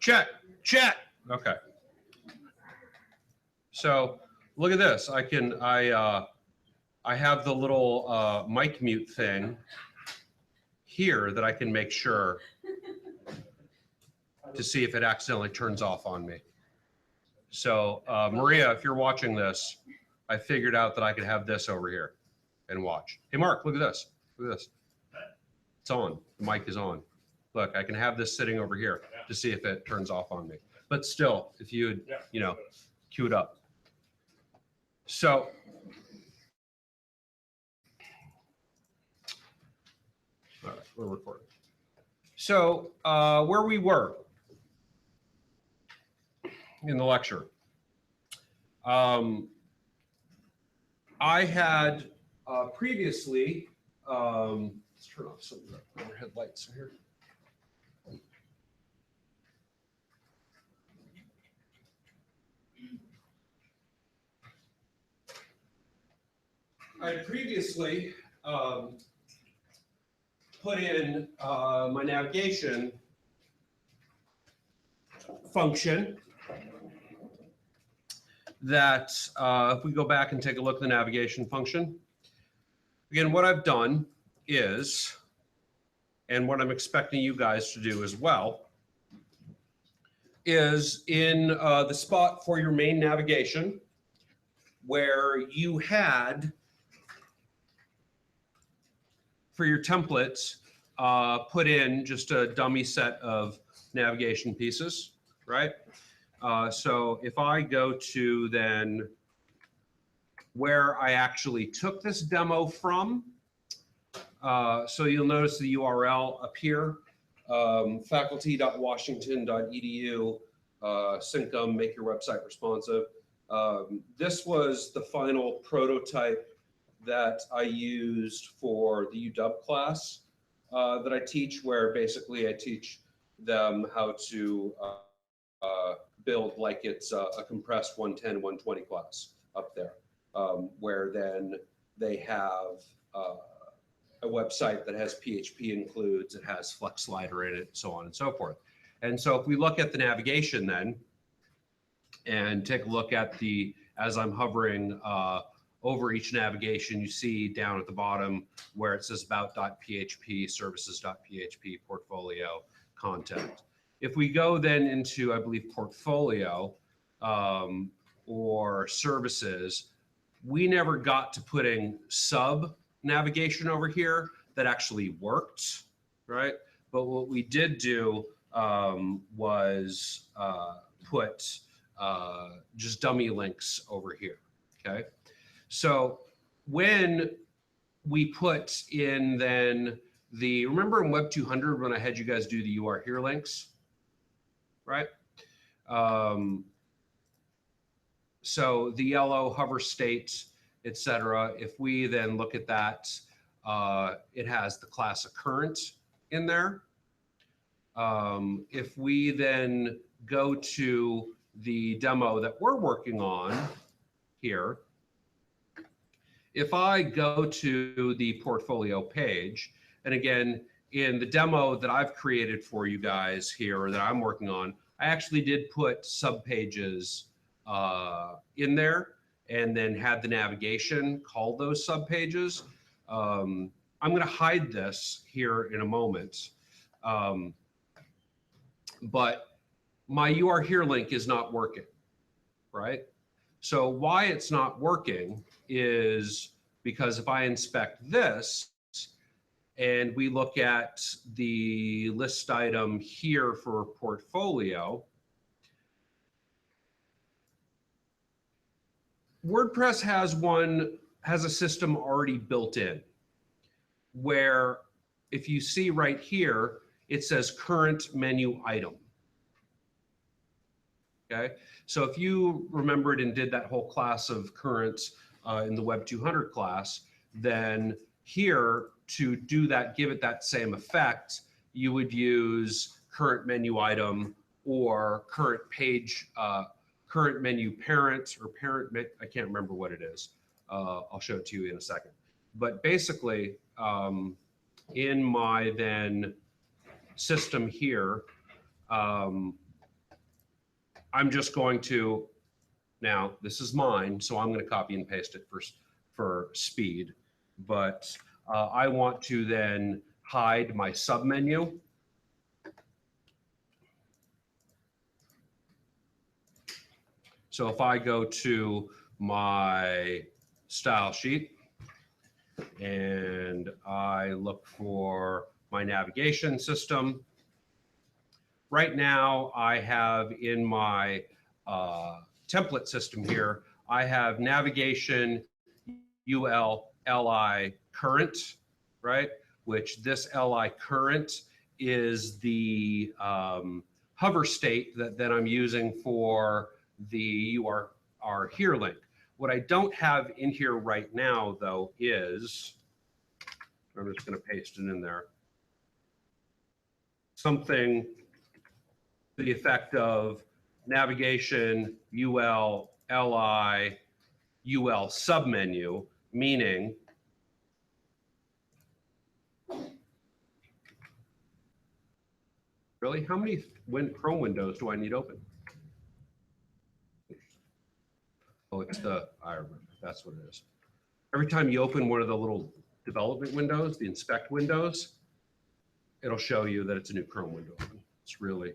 Chat. Okay. So look at this. I have the little mic mute thing here that I can make sure to see if it accidentally turns off on me. So Maria, if you're watching this, I figured out that I could have this over here and watch. Hey, Mark, look at this. Look at this. It's on. The mic is on. Look, I can have this sitting over here to see if it turns off on me. But still, if you would, cue it up. So all right, we're recording. So where we were in the lecture, I had previously, let's turn off some of the overhead lights in here. I had previously put in my navigation function that if we go back and take a look at the navigation function, again, what I've done is, and what I'm expecting you guys to do as well, is in the spot for your main navigation where you had for your templates, put in just a dummy set of navigation pieces, right? So if I go to then where I actually took this demo from, so you'll notice the URL up here, faculty.washington.edu, Syncum, make your website responsive. This was the final prototype that I used for the UW class that I teach, where basically I teach them how to build like it's a compressed 110, 120 class up there, where then they have a website that has PHP includes, it has Flex Slider in it, so on and so forth. And so if we look at the navigation then, and take a look at the, as I'm hovering over each navigation, you see down at the bottom where it says about.php, services.php, portfolio, content. If we go then into, I believe, portfolio or services, we never got to putting sub navigation over here that actually worked, right? But what we did do was put just dummy links over here, okay? So when we put in then the, remember in Web200 when I had you guys do the "you are here" links, right? So the yellow hover state, etc. If we then look at that, it has the class occurrent in there. If we then go to the demo that we're working on here, if I go to the portfolio page, and again, in the demo that I've created for you guys here, or that I'm working on, I actually did put subpages in there and then had the navigation call those subpages. I'm going to hide this here in a moment, but my "you are here" link is not working, right? So why it's not working is because if I inspect this and we look at the list item here for portfolio, WordPress has a system already built in where if you see right here, it says current menu item. Okay, so if you remembered and did that whole class of currents in the Web200 class, then here to do that, give it that same effect, you would use current menu item or current page, current menu parent or parent, I can't remember what it is. I'll show it to you in a second. But basically, in my then system here, I'm just going to, now this is mine, so I'm going to copy and paste it for speed. But I want to then hide my submenu. So if I go to my style sheet and I look for my navigation system, right now I have in my template system here, I have navigation UL LI current, right? Which this LI current is the hover state that then I'm using for the you are here link. What I don't have in here right now though is, I'm just going to paste it in there, something to the effect of navigation UL LI UL submenu, meaning really how many Chrome windows do I need open? Oh, it's the, I remember, that's what it is. Every time you open one of the little development windows, the inspect windows, it'll show you that it's a new Chrome window. It's really.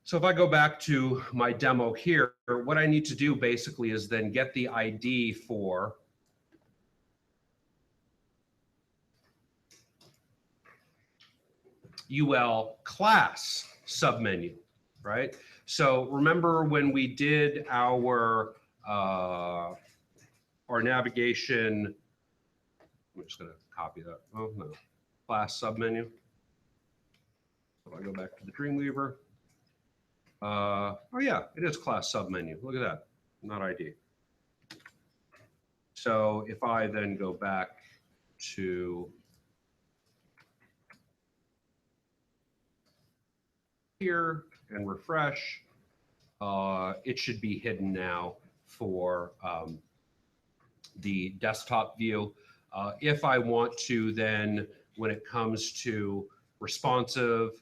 So if I go back to my demo here, what I need to do basically is then get the ID for UL class submenu, right? So remember when we did our navigation, I'm just going to copy that. Oh, no. Class submenu. So if I go back to the Dreamweaver. Oh, yeah, it is class submenu. Look at that. Not ID. So if I then go back to here and refresh, it should be hidden now for the desktop view. If I want to then, when it comes to responsive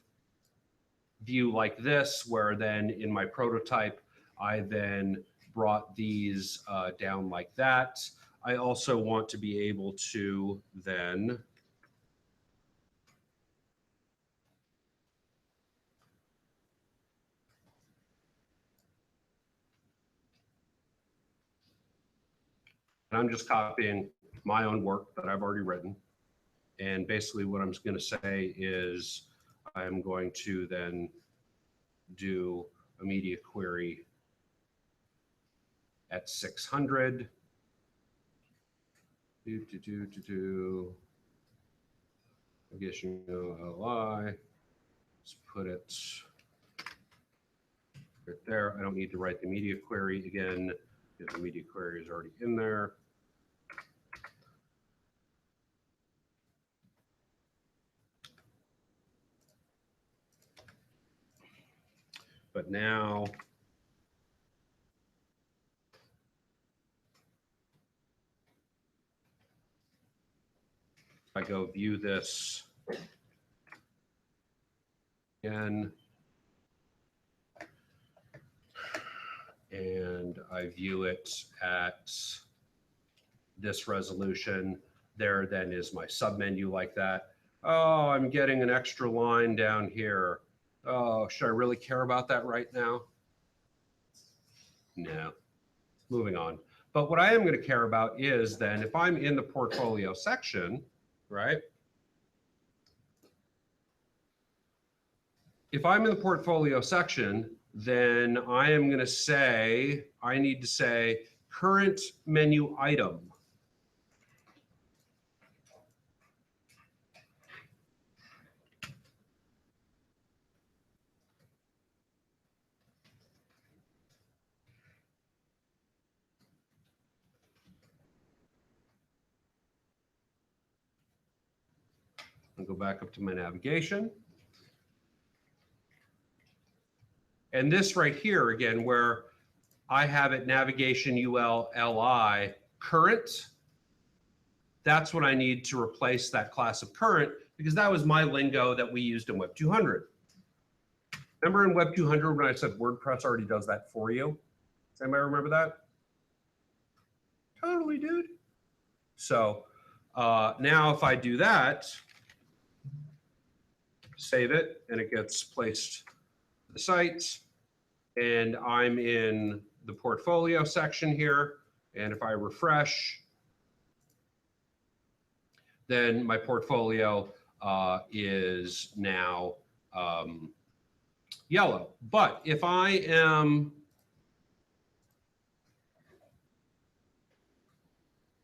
view like this, where then in my prototype, I then brought these down like that. I also want to be able to then and I'm just copying my own work that I've already written. And basically what I'm going to say is I'm going to then do a media query at 600. I guess you know LI. Let's put it right there. I don't need to write the media query again because the media query is already in there. But now I go view this again, and I view it at this resolution. There then is my submenu like that. Oh, I'm getting an extra line down here. Oh, should I really care about that right now? No. Moving on. But what I am going to care about is then if I'm in the portfolio section, right? If I'm in the portfolio section, then I am going to say, I need to say current menu item. I'll go back up to my navigation. And this right here, again, where I have it navigation UL LI current, that's what I need to replace that class of current, because that was my lingo that we used in Web 200. Remember in Web 200 when I said WordPress already does that for you? Does anybody remember that? Totally, dude. So now if I do that, save it, and it gets placed to the site, and I'm in the portfolio section here, and if I refresh, then my portfolio is now yellow. But if I am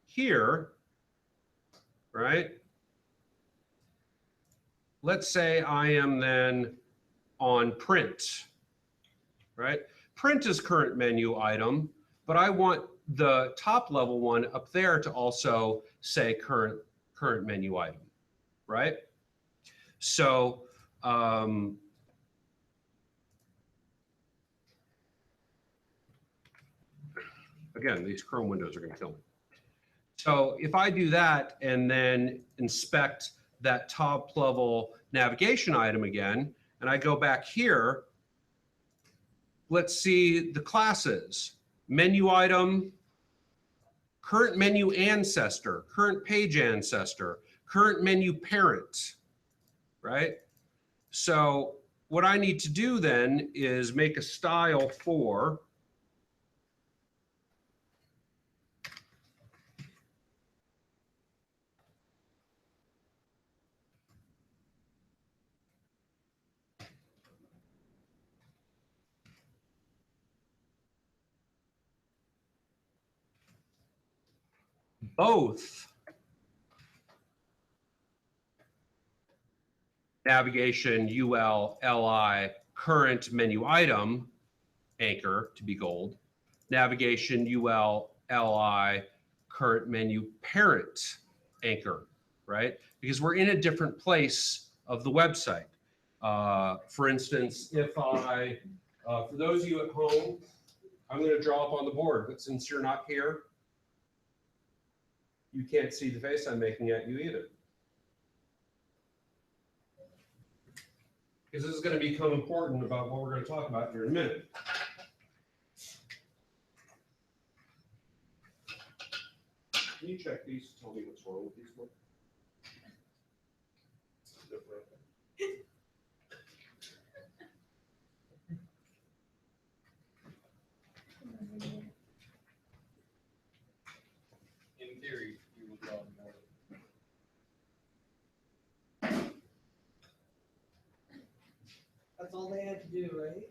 here, right? Let's say I am then on print, right? Print is current menu item, but I want the top level one up there to also say current menu item, right? So again, these Chrome windows are going to kill me. So if I do that and then inspect that top level navigation item again, and I go back here, let's see the classes. Menu item, current menu ancestor, current page ancestor, current menu parent, right? So what I need to do then is make a style for both navigation UL, LI, current menu item, anchor to be gold, navigation UL, LI, current menu parent, anchor, right? Because we're in a different place of the website. For instance, if I, for those of you at home, I'm going to draw up on the board, but since you're not here, you can't see the face I'm making at you either. Because this is going to become important about what we're going to talk about here in a minute. Can you check these? Tell me what's wrong with these ones. In theory, you will draw more. That's all they had to do, right?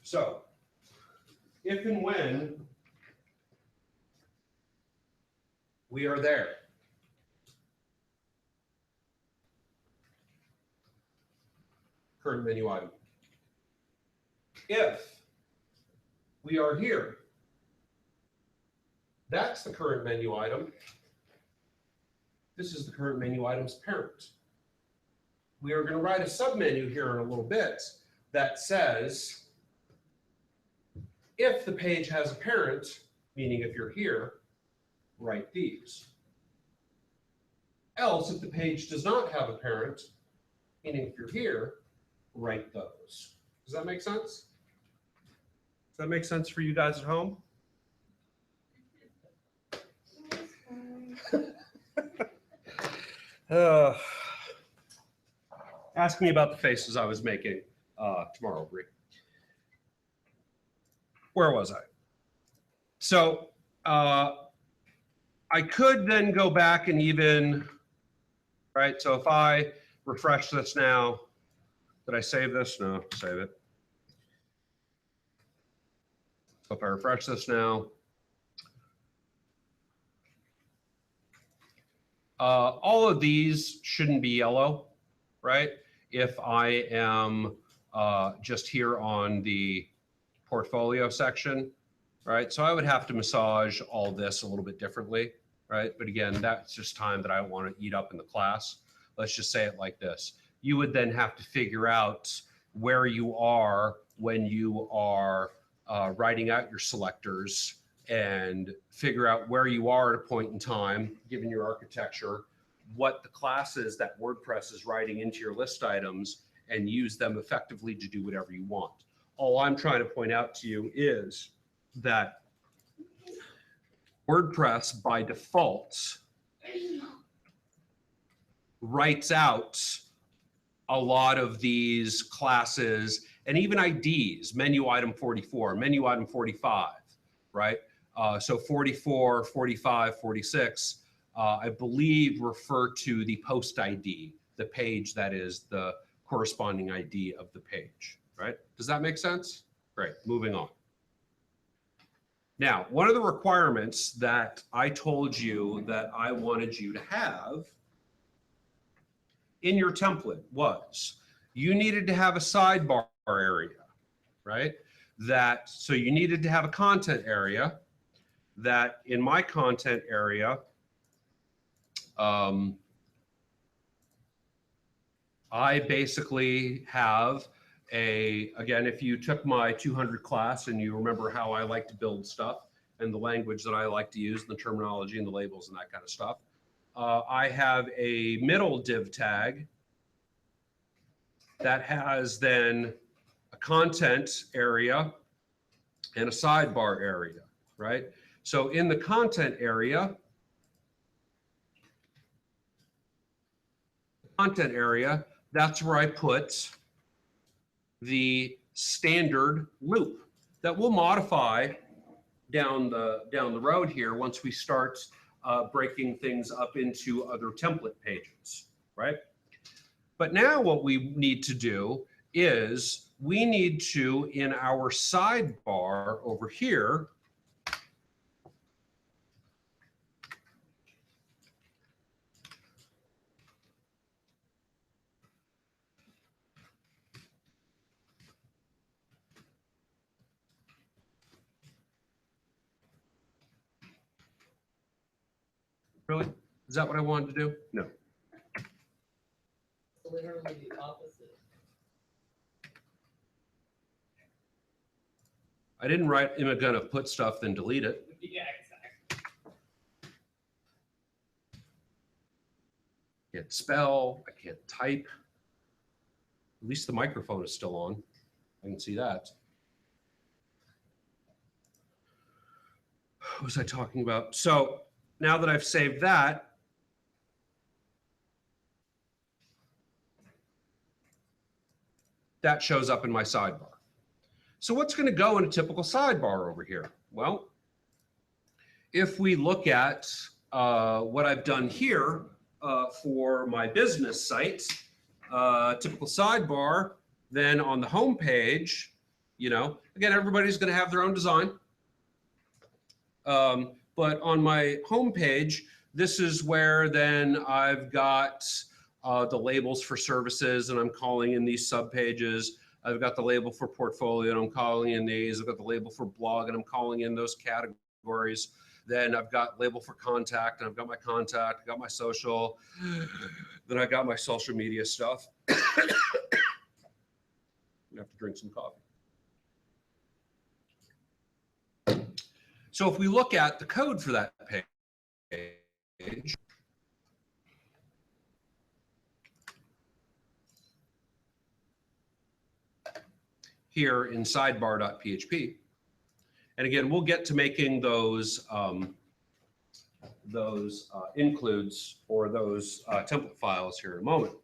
So, if and when we are there, current menu item. If we are here, that's the current menu item. This is the current menu item's parent. We are going to write a submenu here in a little bit that says, if the page has a parent, meaning if you're here, write these. Else, if the page does not have a parent, meaning if you're here, write those. Does that make sense? Does that make sense for you guys at home? Ask me about the faces I was making tomorrow, Brie. Where was I? So I could then go back and even, right? So if I refresh this now, did I save this? No, save it. So if I refresh this now, all of these shouldn't be yellow, right? If I am just here on the portfolio section, right? So I would have to massage all this a little bit differently, right? But again, that's just time that I want to eat up in the class. Let's just say it like this. You would then have to figure out where you are when you are writing out your selectors and figure out where you are at a point in time, given your architecture, what the classes that WordPress is writing into your list items, and use them effectively to do whatever you want. All I'm trying to point out to you is that WordPress by default writes out a lot of these classes and even IDs, menu item 44, menu item 45, right? So 44, 45, 46, I believe refer to the post ID, the page that is the corresponding ID of the page, right? Does that make sense? Great, moving on. Now, one of the requirements that I told you that I wanted you to have in your template was you needed to have a sidebar area, right? So you needed to have a content area that in my content area, I basically have again, if you took my 200 class and you remember how I like to build stuff and the language that I like to use, the terminology and the labels and that kind of stuff, I have a middle div tag that has then a content area and a sidebar area, right? So in the content area, that's where I put the standard loop that we'll modify down the road here once we start breaking things up into other template pages, right? But now what we need to do is we need to, in our sidebar over here, really? Is that what I wanted to do? No. Literally the opposite. I didn't write, am I gonna put stuff, then delete it? Yeah, exactly. Can't spell, I can't type. At least the microphone is still on. I can see that. What was I talking about? So now that I've saved that, that shows up in my sidebar. So what's going to go in a typical sidebar over here? Well, if we look at what I've done here for my business site, typical sidebar, then on the home page, you know, again, everybody's going to have their own design. But on my home page, this is where then I've got the labels for services, and I'm calling in these sub pages. I've got the label for portfolio, and I'm calling in these. I've got the label for blog, and I'm calling in those categories. Then I've got label for contact, and I've got my contact, I got my social, then I got my social media stuff. I'm gonna have to drink some coffee. So if we look at the code for that page, here in sidebar.php, and again, we'll get to making those includes or those template files here in a moment.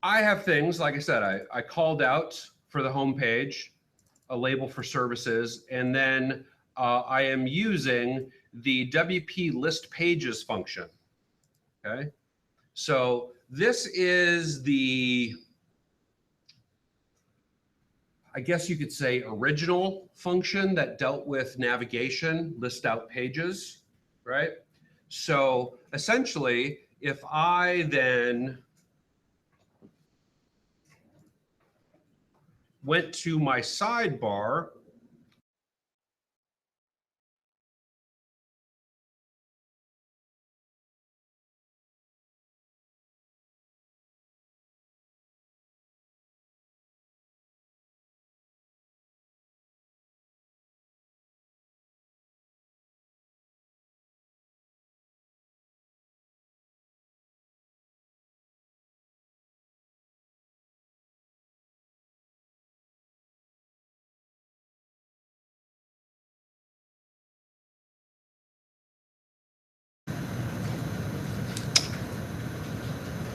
I have things, like I said, I called out for the home page, a label for services, and then I am using the WP list pages function, okay? So this is the, I guess you could say, original function that dealt with navigation, list out pages, right? So essentially, if I then went to my sidebar,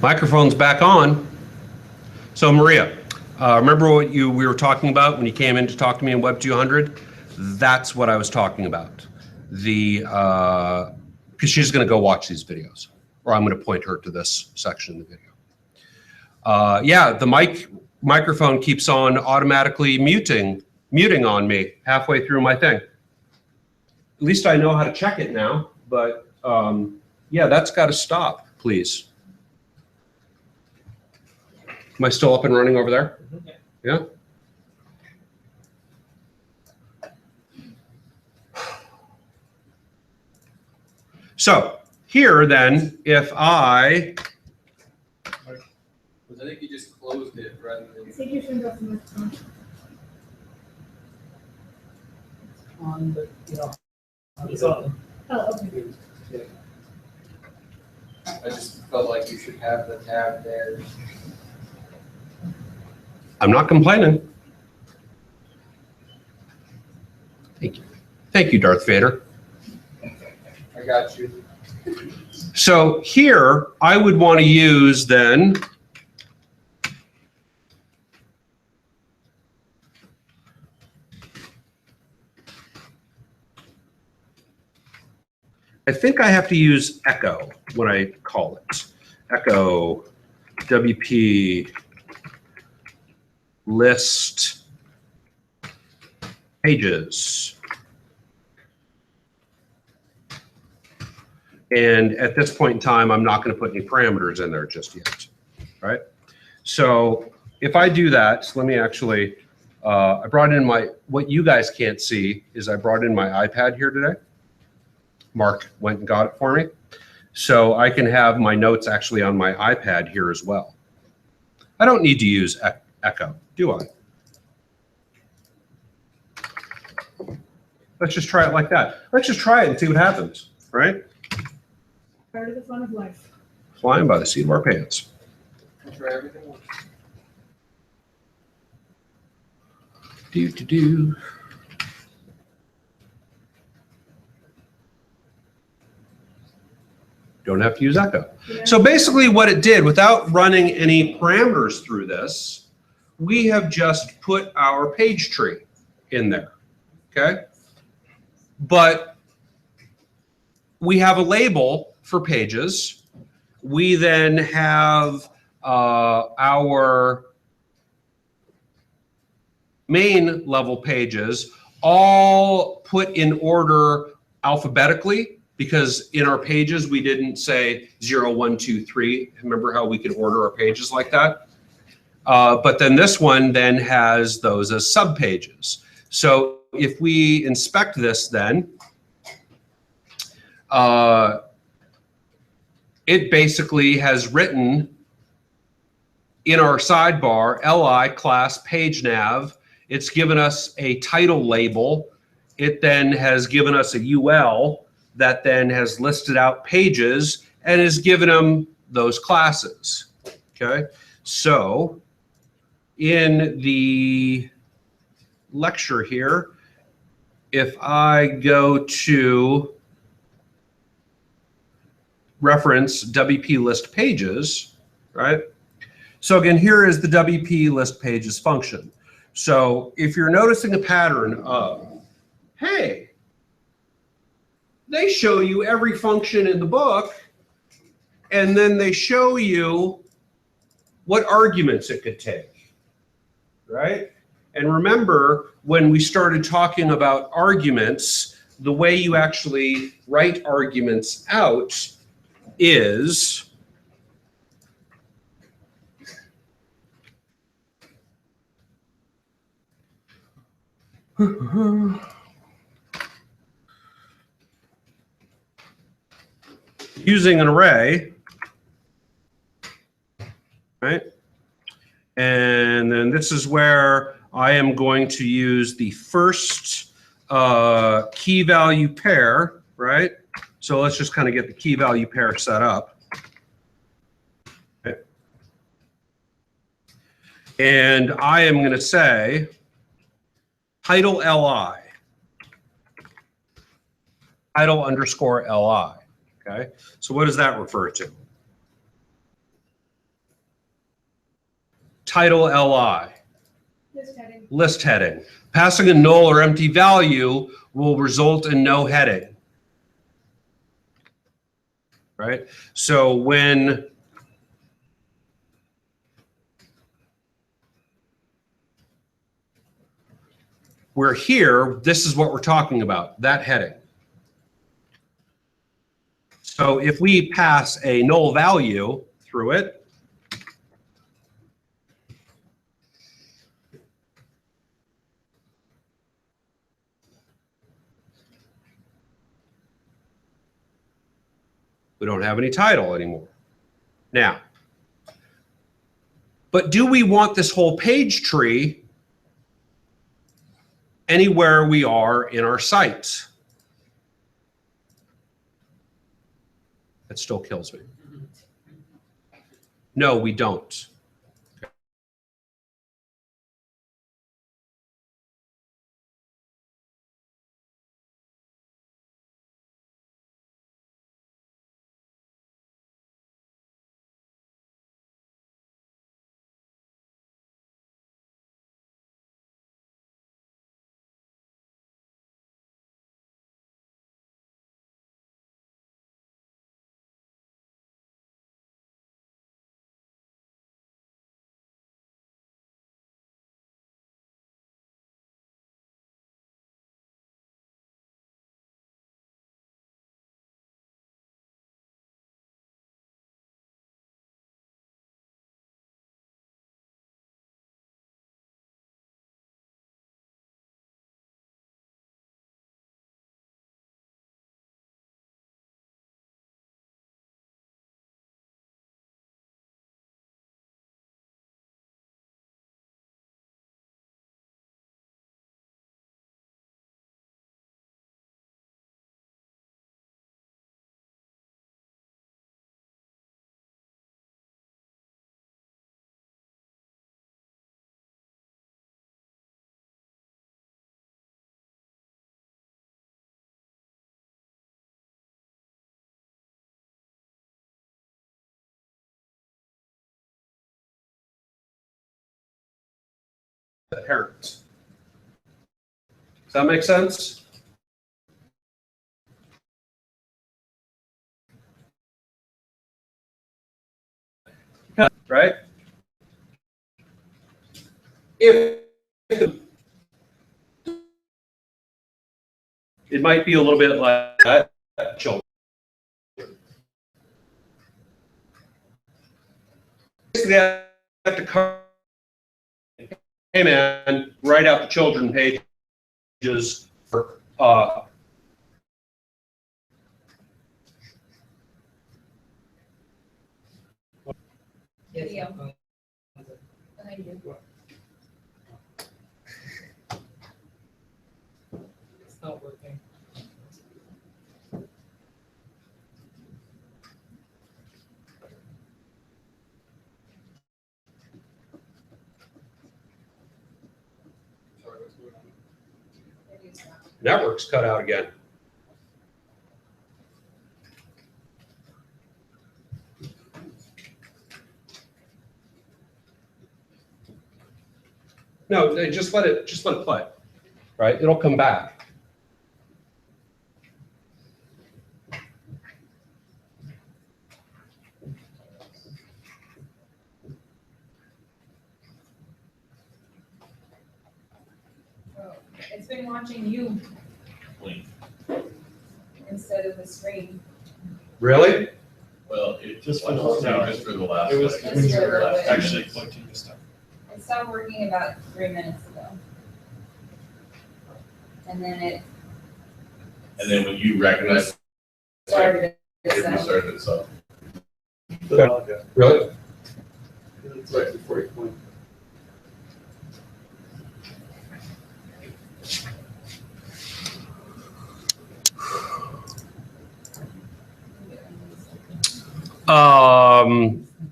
microphone's back on. So Maria, remember what we were talking about when you came in to talk to me in Web 200? That's what I was talking about. Because she's going to go watch these videos, or I'm going to point her to this section of the video. Yeah, the microphone keeps on automatically muting on me halfway through my thing. At least I know how to check it now, but yeah, that's got to stop, please. Am I still up and running over there? Yeah? So here then, if I think you just closed it rather than. I think you turned off the microphone. On, but you know, it's on. Oh, okay. I just felt like you should have the tab there. I'm not complaining. Thank you. Thank you, Darth Vader. I got you. So here I would want to use then I think I have to use echo when I call it. Echo WP list pages. And at this point in time, I'm not going to put any parameters in there just yet, right? So if I do that, let me actually, I brought in what you guys can't see is I brought in my iPad here today. Mark went and got it for me. So I can have my notes actually on my iPad here as well. I don't need to use echo, do I? Let's just try it like that. Let's just try it and see what happens, right? Part of the fun of life. Flying by the seat of our pants. I'll try everything once. Do. Don't have to use echo. Yeah. So basically what it did, without running any parameters through this, we have just put our page tree in there, okay? But we have a label for pages. We then have our main level pages all put in order alphabetically, because in our pages we didn't say 0, 1, 2, 3. Remember how we could order our pages like that? But then this one then has those as subpages. So if we inspect this then, it basically has written in our sidebar, LI class page nav. It's given us a title label. It then has given us a UL that then has listed out pages and has given them those classes, okay? So in the lecture here, if I go to reference WP list pages, right? So again, here is the WP list pages function. So if you're noticing a pattern of, hey, they show you every function in the book, and then they show you what arguments it could take, right? And remember, when we started talking about arguments, the way you actually write arguments out is using an array, right? And then this is where I am going to use the first key value pair, right? So let's just kind of get the key value pair set up. Okay. And I am going to say title LI, title underscore LI. Okay. So what does that refer to? Title LI. List heading. List heading. Passing a null or empty value will result in no heading. Right? So when we're here, this is what we're talking about, that heading. So if we pass a null value through it, we don't have any title anymore. Now, but do we want this whole page tree anywhere we are in our site? That still kills me. No, we don't. The parent. Does that make sense? Right? If it might be a little bit like that, children. Basically, I have to cover, hey man, write out the children pages for Yes. Behind you. It's not working. Sorry, what's going on? networks cut out again. No, just let it play, right? It'll come back. It's been watching you. instead of the screen. Really? Well, it just No, was just for the last. It was like, when you That's were right. actually collecting the stuff. It stopped working about 3 minutes ago. And then it And then when you recognize, started it itself. restarted itself. Really? It's like before you point.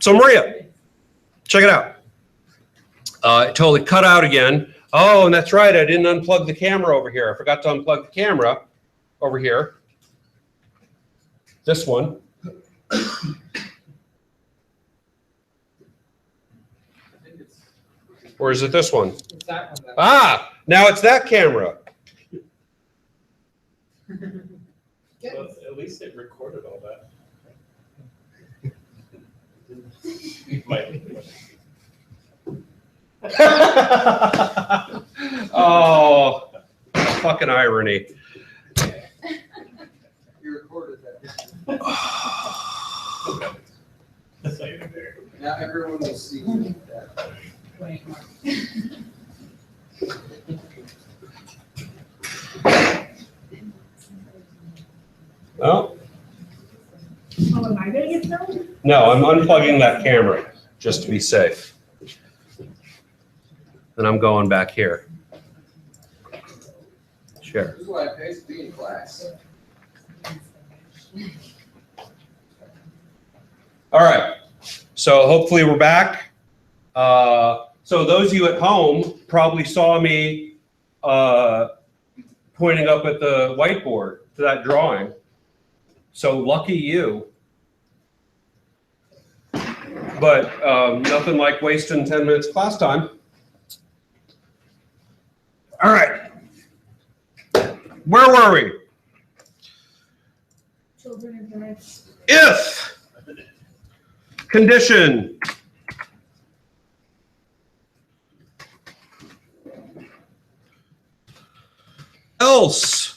So Maria, check it out. It totally cut out again. Oh, and that's right. I didn't unplug the camera over here. I forgot to unplug the camera over here. This one. Or is it this one? It's that one. That Ah, now it's that camera. Well, at least it recorded all that. Oh, fucking irony. You recorded that. That's not even there. Now everyone will see that. Oh, Oh, am I gonna get filmed? no, I'm unplugging that camera just to be safe. And I'm going back here. Share. This is why it pays to be in class. All right, so hopefully we're back. So those of you at home probably saw me pointing up at the whiteboard to that drawing. So lucky you. But nothing like wasting 10 minutes class time. All right, where were we? Children and parents. If condition else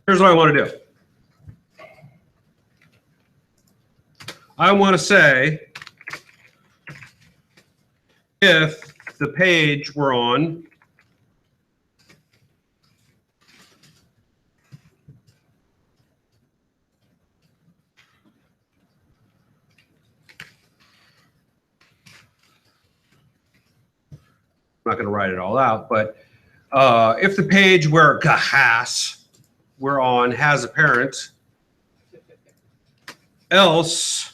here's what I want to do. I want to say if the page we're on I'm not going to write it all out, but if the page where we're on has a parent, else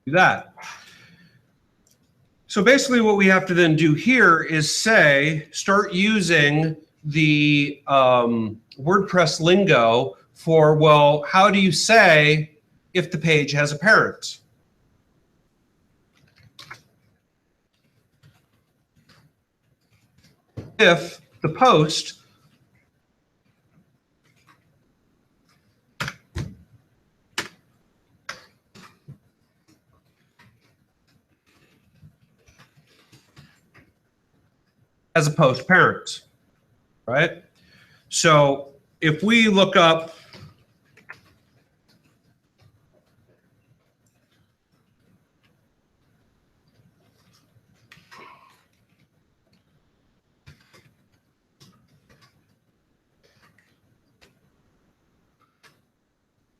do that. So basically what we have to then do here is say, start using the WordPress lingo for, well, how do you say if the page has a parent? If the post as a post parent, right? So if we look up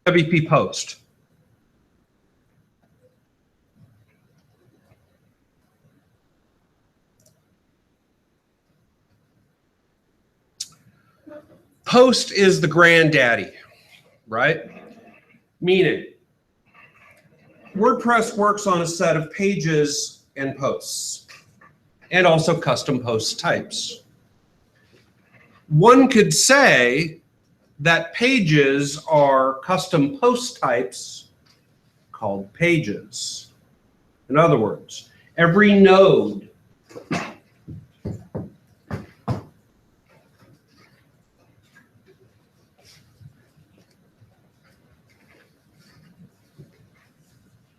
WP post, post is the granddaddy, right? Meaning, WordPress works on a set of pages and posts. and also custom post types. One could say that pages are custom post types called pages. In other words, every node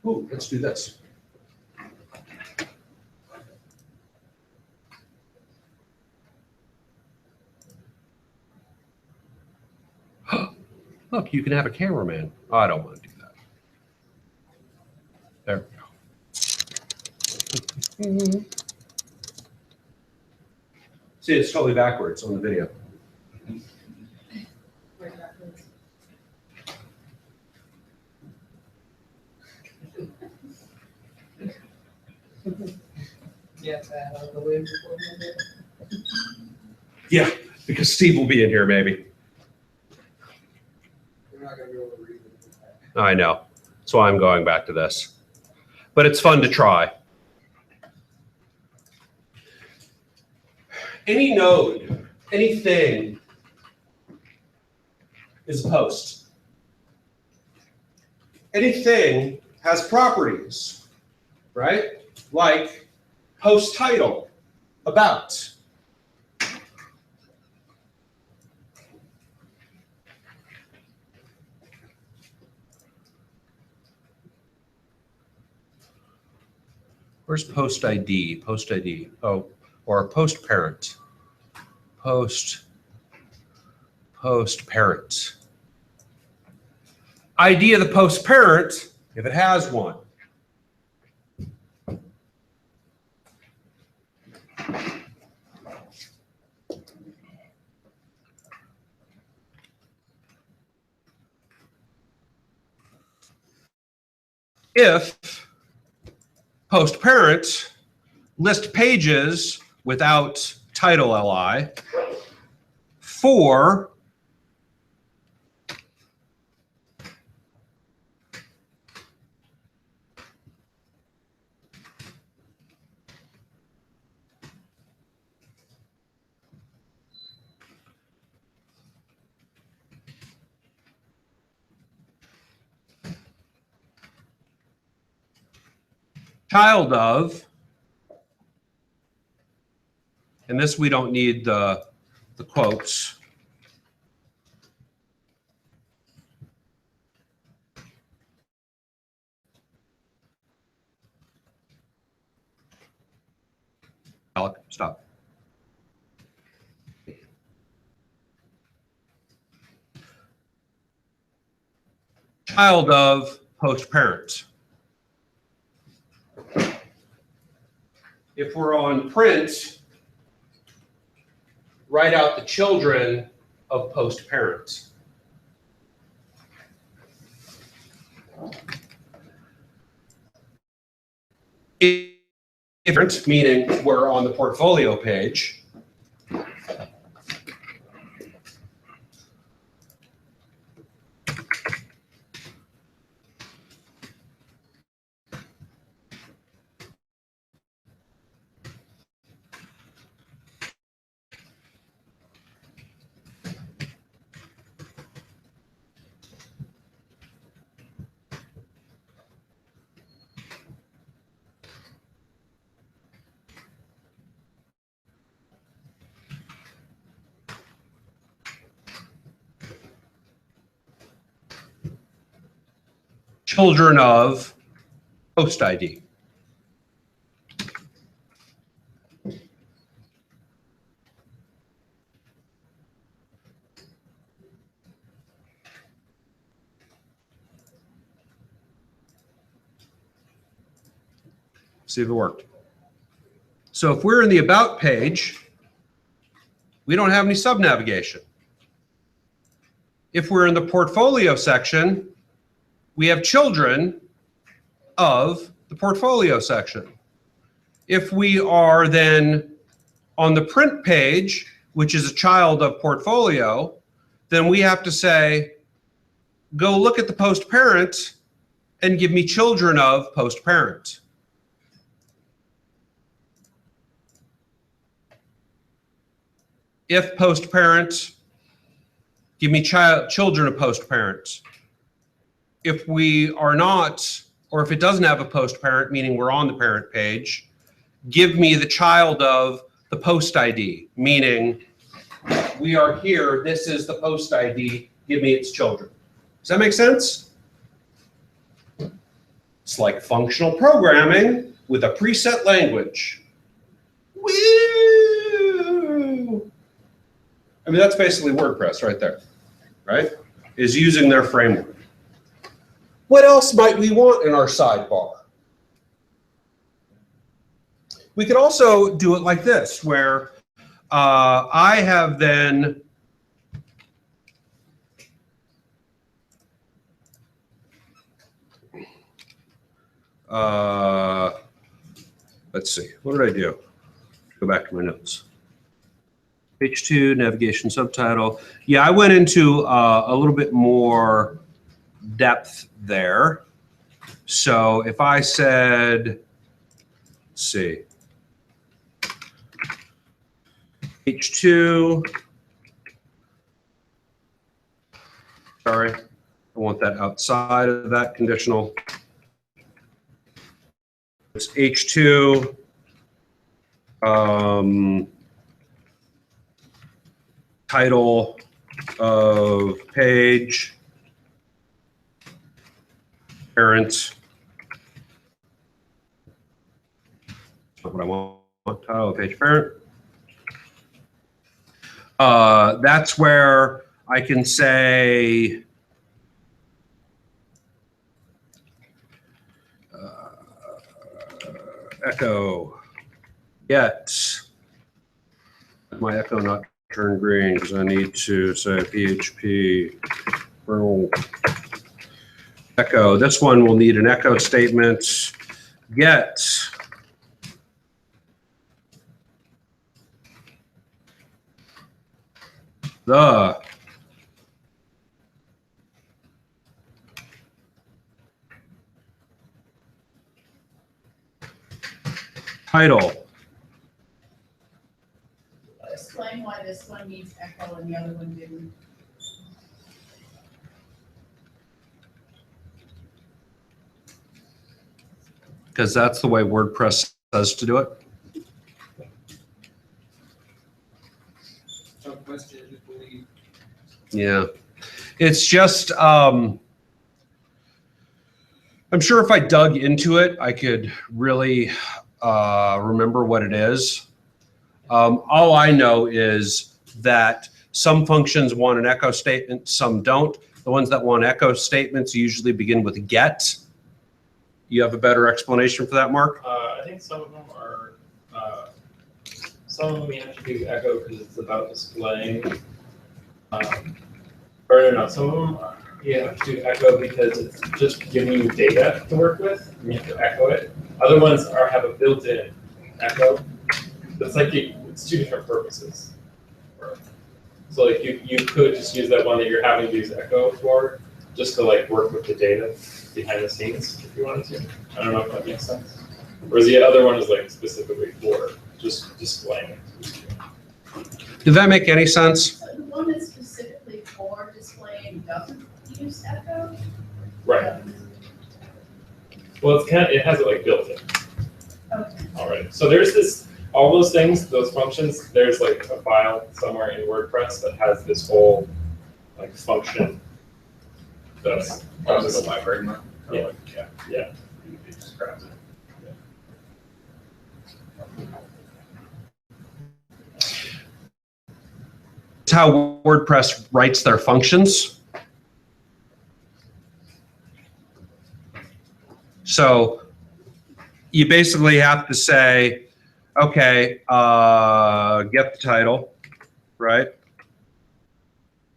ooh, let's do this. Look, you can have a cameraman. Oh, I don't want to do that. There we go. See, it's totally backwards on the video. Get that out of the way before Monday. Yeah, because Steve will be in here maybe. We're not gonna be able to read it. I know. That's why I'm going back to this. But it's fun to try. Any node, anything is a post. Anything has properties, right? Like post title, about. Where's post ID? Post ID. Oh, or post parent. Post parent. ID of the post parent, if it has one. If post parent list pages without title li for child of, and this we don't need the quotes. Alec, stop. Child of post parent. If we're on print, write out the children of post parent. If meaning we're on the portfolio page. Children of post ID. See if it worked. So if we're in the About page, we don't have any sub-navigation. If we're in the Portfolio section, we have children of the Portfolio section. If we are then on the Print page, which is a child of Portfolio, then we have to say, go look at the post parent and give me children of post parent. if post parent, give me children of post parent. If we are not, or if it doesn't have a post parent, meaning we're on the parent page, give me the child of the post ID, meaning we are here, this is the post ID, give me its children. Does that make sense? It's like functional programming with a preset language. Woo! I mean, that's basically WordPress right there, right? Is using their framework. What else might we want in our sidebar? We could also do it like this, where I have then let's see, what did I do? Go back to my notes. Page 2, navigation subtitle. Yeah, I went into a little bit more depth there. So if I said, let's see, page 2, sorry, I want that outside of that conditional. It's H2, title of page, parent. Not what I want. Title of page parent. That's where I can say echo get. My echo not turn green because I need to say PHP echo. This one will need an echo statement. Get the title. Explain why this one needs echo and the other one didn't. Because that's the way WordPress says to do it. No question, just believe. Yeah, it's just, I'm sure if I dug into it, I could really remember what it is. All I know is that some functions want an echo statement, some don't. The ones that want echo statements usually begin with get. You have a better explanation for that, Mark? I think some of them are, some of them you have to do echo because it's about displaying. Or no, some of them you have to do echo because it's just giving you data to work with, and you have to echo it. Other ones have a built-in echo. It's like it's two different purposes. So like you could just use that one that you're having to use echo for, just to like work with the data behind the scenes if you wanted to. I don't know if that makes sense. Whereas the other one is like specifically for just displaying it. Did that make any sense? So the one that's specifically for displaying doesn't use echo? Right. Well, it has it like built in Okay. already. So there's this, all those things, those functions, there's like a file somewhere in WordPress that has this whole like function. That's Also the library mark. Yeah. Yeah. It just grabs it. It's how WordPress writes their functions. So you basically have to say, okay, get the title, right?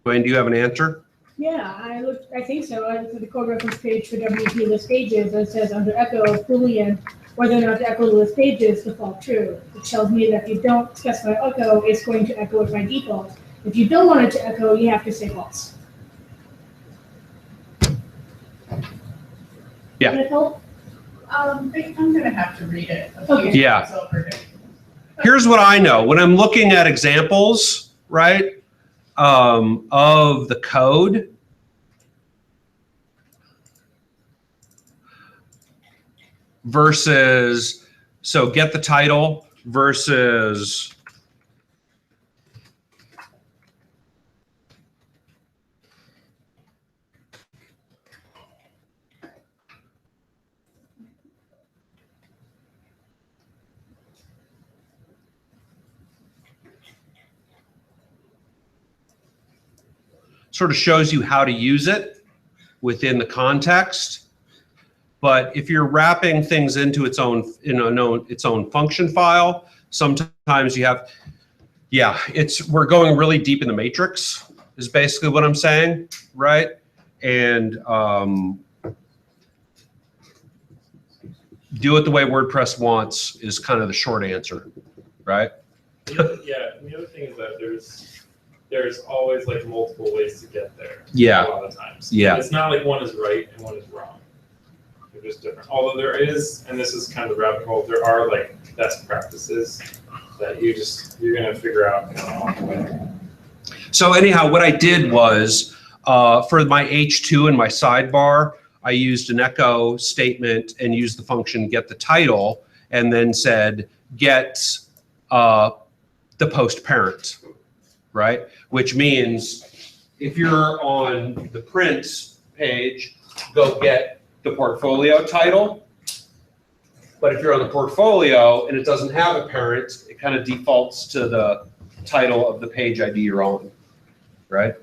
Wayne, do you have an answer? Yeah, I think so. I looked at the code reference page for WP list pages, and it says under echo Boolean, whether or not to echo the list pages default true. It tells me that if you don't specify echo, it's going to echo it by default. If you don't want it to echo, you have to say false. Yeah. Can it help? I'm gonna have to read it. Okay. Yeah. Over. Here's what I know. When I'm looking at examples, right, of the code versus, so get the title versus sort of shows you how to use it within the context. But if you're wrapping things into its own, its own function file, sometimes you have, yeah, we're going really deep in the matrix is basically what I'm saying, right? And do it the way WordPress wants is kind of the short answer, right? Yeah, and the other thing is that there's always like multiple ways to get there. Yeah. A lot of times. Yeah. It's not like one is right and one is wrong. They're just different. Although there is, and this is kind of the rabbit hole, there are like best practices that you're gonna figure out along the way. So anyhow, what I did was for my H2 and my sidebar, I used an echo statement and used the function get the title, and then said get the post parent, right? Which means if you're on the print page, go get the portfolio title. But if you're on the portfolio and it doesn't have a parent, it kind of defaults to the title of the page ID you're on, right?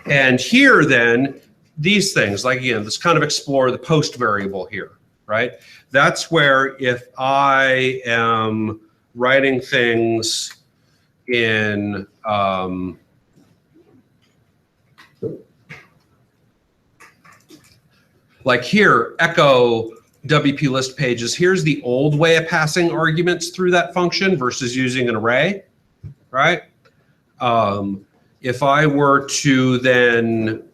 And here then, these things, like again, let's kind of explore the post variable here, right? That's where if I am writing things in like here, echo WP list pages, here's the old way of passing arguments through that function versus using an array, right? If I were to then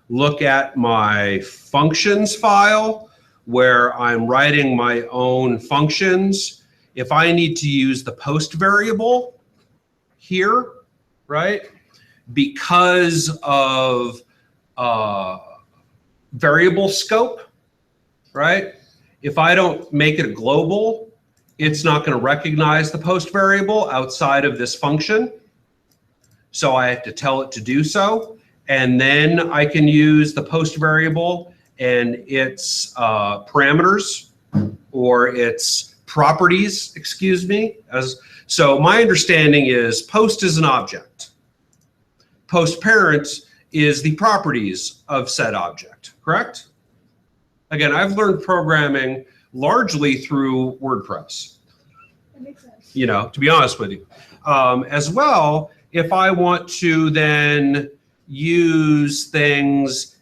look at my functions file where I'm writing my own functions, if I need to use the post variable here, right? Because of variable scope, right? If I don't make it a global, it's not going to recognize the post variable outside of this function. So I have to tell it to do so. And then I can use the post variable and its parameters or its properties, excuse me. So my understanding is post is an object. Post parent is the properties of said object, correct? Again, I've learned programming largely through WordPress. That makes sense. You know, to be honest with you. As well, if I want to then use things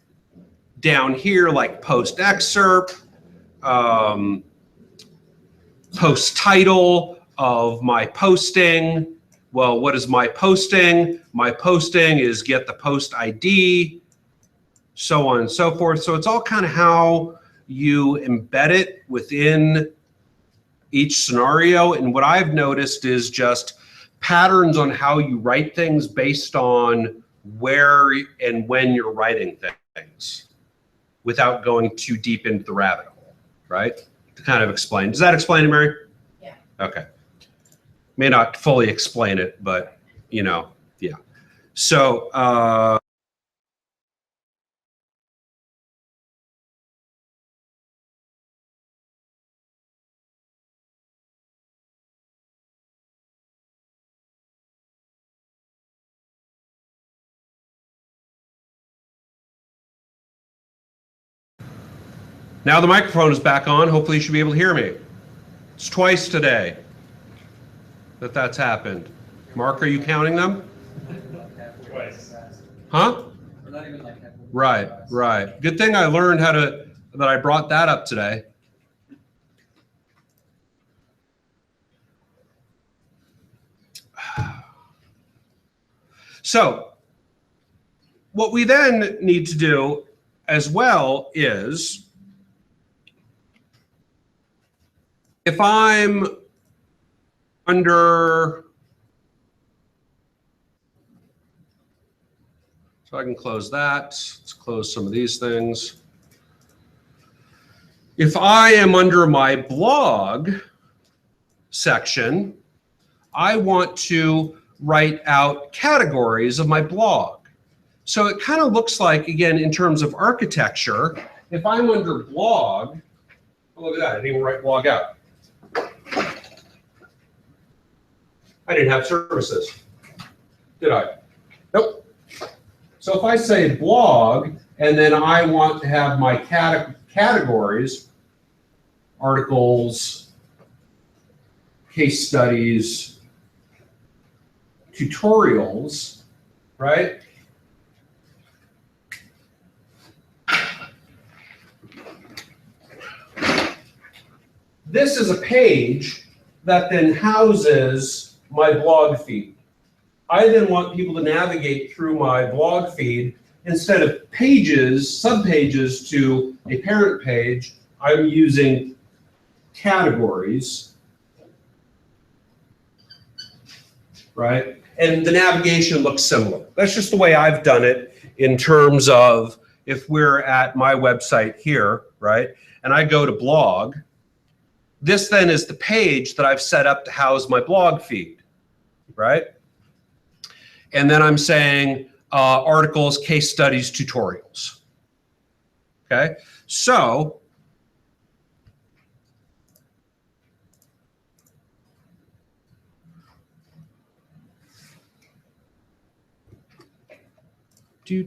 down here like post excerpt, post title of my posting. Well, what is my posting? My posting is get the post ID, so on and so forth. So it's all kind of how you embed it within each scenario. And what I've noticed is just patterns on how you write things based on where and when you're writing things without going too deep into the rabbit hole, right? To kind of explain. Does that explain it, Mary? Yeah. Okay. May not fully explain it, but you know, yeah. So, now the microphone is back on. Hopefully you should be able to hear me. It's twice today that that's happened. Mark, are you counting them? Twice. Huh? We're not even like that. Right, right. Good thing I learned that I brought that up today. So what we then need to do as well is if I'm under, so I can close that. Let's close some of these things. If I am under my blog section, I want to write out categories of my blog. So it kind of looks like, again, in terms of architecture, if I'm under blog, oh, look at that, I didn't even write blog out. I didn't have services, did I? Nope. So if I say blog, and then I want to have my categories, articles, case studies, tutorials, right? This is a page that then houses my blog feed. I then want people to navigate through my blog feed instead of pages, subpages to a parent page. I'm using categories, right? And the navigation looks similar. That's just the way I've done it in terms of if we're at my website here, right? And I go to blog, this then is the page that I've set up to house my blog feed, right? And then I'm saying articles, case studies, tutorials. Okay, so the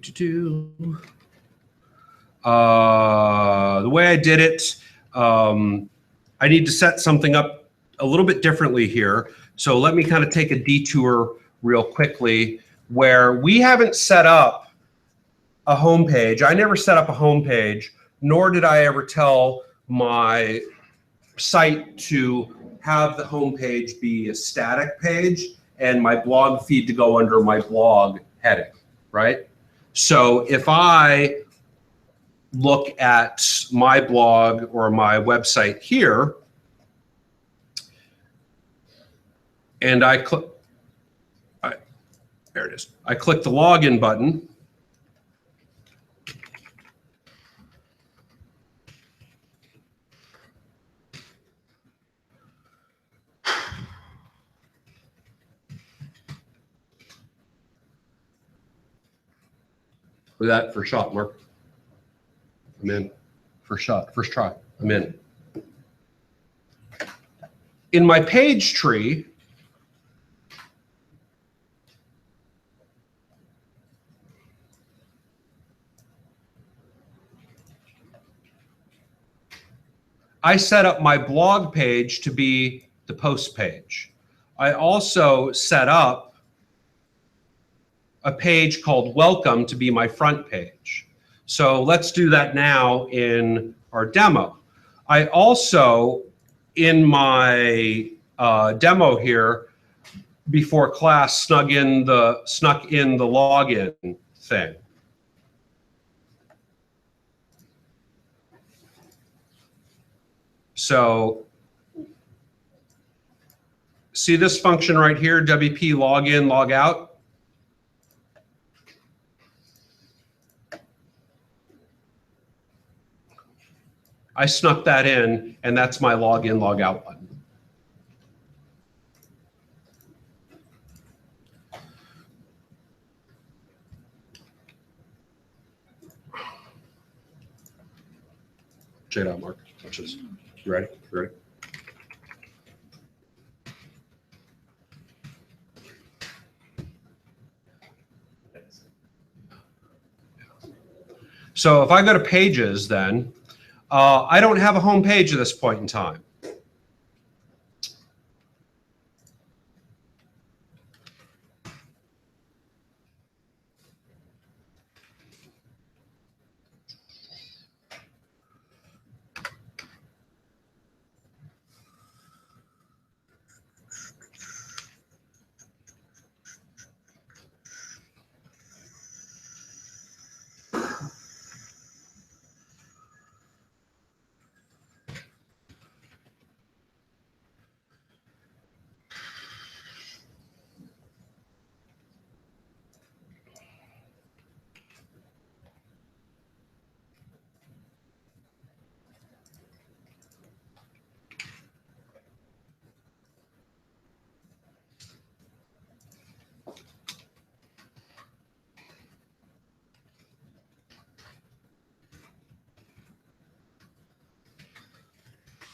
way I did it, I need to set something up a little bit differently here. So let me kind of take a detour real quickly where we haven't set up a home page. I never set up a home page, nor did I ever tell my site to have the home page be a static page and my blog feed to go under my blog heading, right? So if I look at my blog or my website here, and I click, there it is. I click the login button. With that first shot, Mark. I'm in. First shot, first try. I'm in. In my page tree, I set up my blog page to be the post page. I also set up a page called welcome to be my front page. So let's do that now in our demo. I also, in my demo here, before class, snuck in the login thing. So see this function right here, WP login, log out? I snuck that in, and that's my login, log out button. Check it out, Mark. Watch this. You ready? You ready? So if I go to pages then, I don't have a home page at this point in time.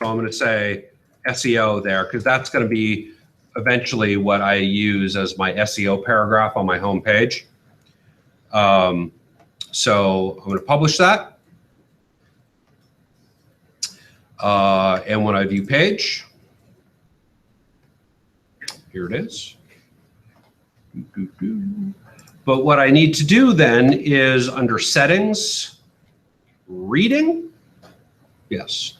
So I'm going to say SEO there because that's going to be eventually what I use as my SEO paragraph on my home page. So I'm going to publish that. And when I view page, here it is. But what I need to do then is under settings, reading. Yes.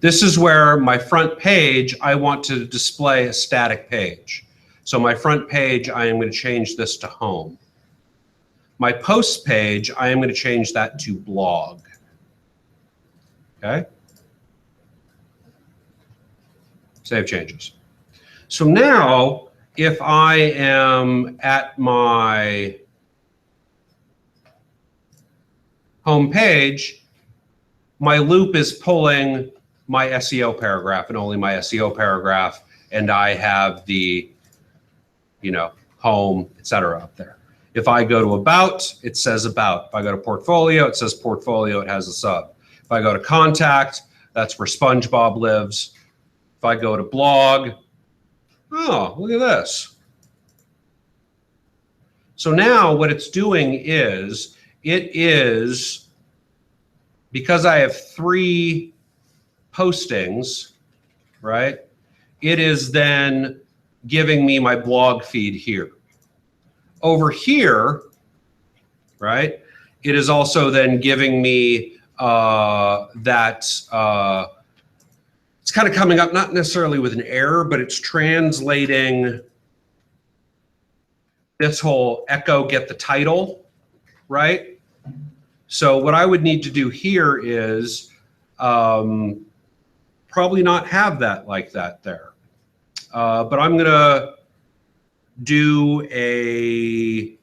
This is where my front page, I want to display a static page. So my front page, I am going to change this to home. My post page, I am going to change that to blog. Okay. Save changes. So now, if I am at my home page, my loop is pulling my SEO paragraph and only my SEO paragraph, and I have the, home, etc. up there. If I go to about, it says about. If I go to portfolio, it says portfolio, it has a sub. If I go to contact, that's where SpongeBob lives. If I go to blog, oh, look at this. So now what it's doing is, because I have 3 postings, right? It is then giving me my blog feed here. Over here, right? It is also then giving me it's kind of coming up, not necessarily with an error, but it's translating this whole echo get the title, right? So what I would need to do here is probably not have that like that there. But I'm going to do a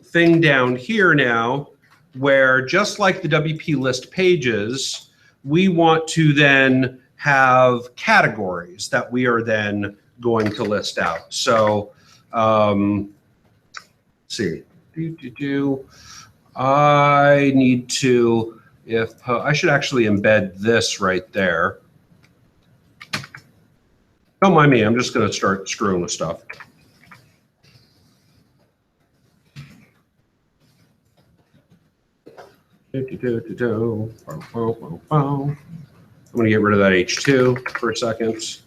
thing down here now where, just like the WP list pages, we want to then have categories that we are then going to list out. So let's see, I need to, I should actually embed this right there. Don't mind me, I'm just going to start screwing with stuff. I'm going to get rid of that H2 for a second.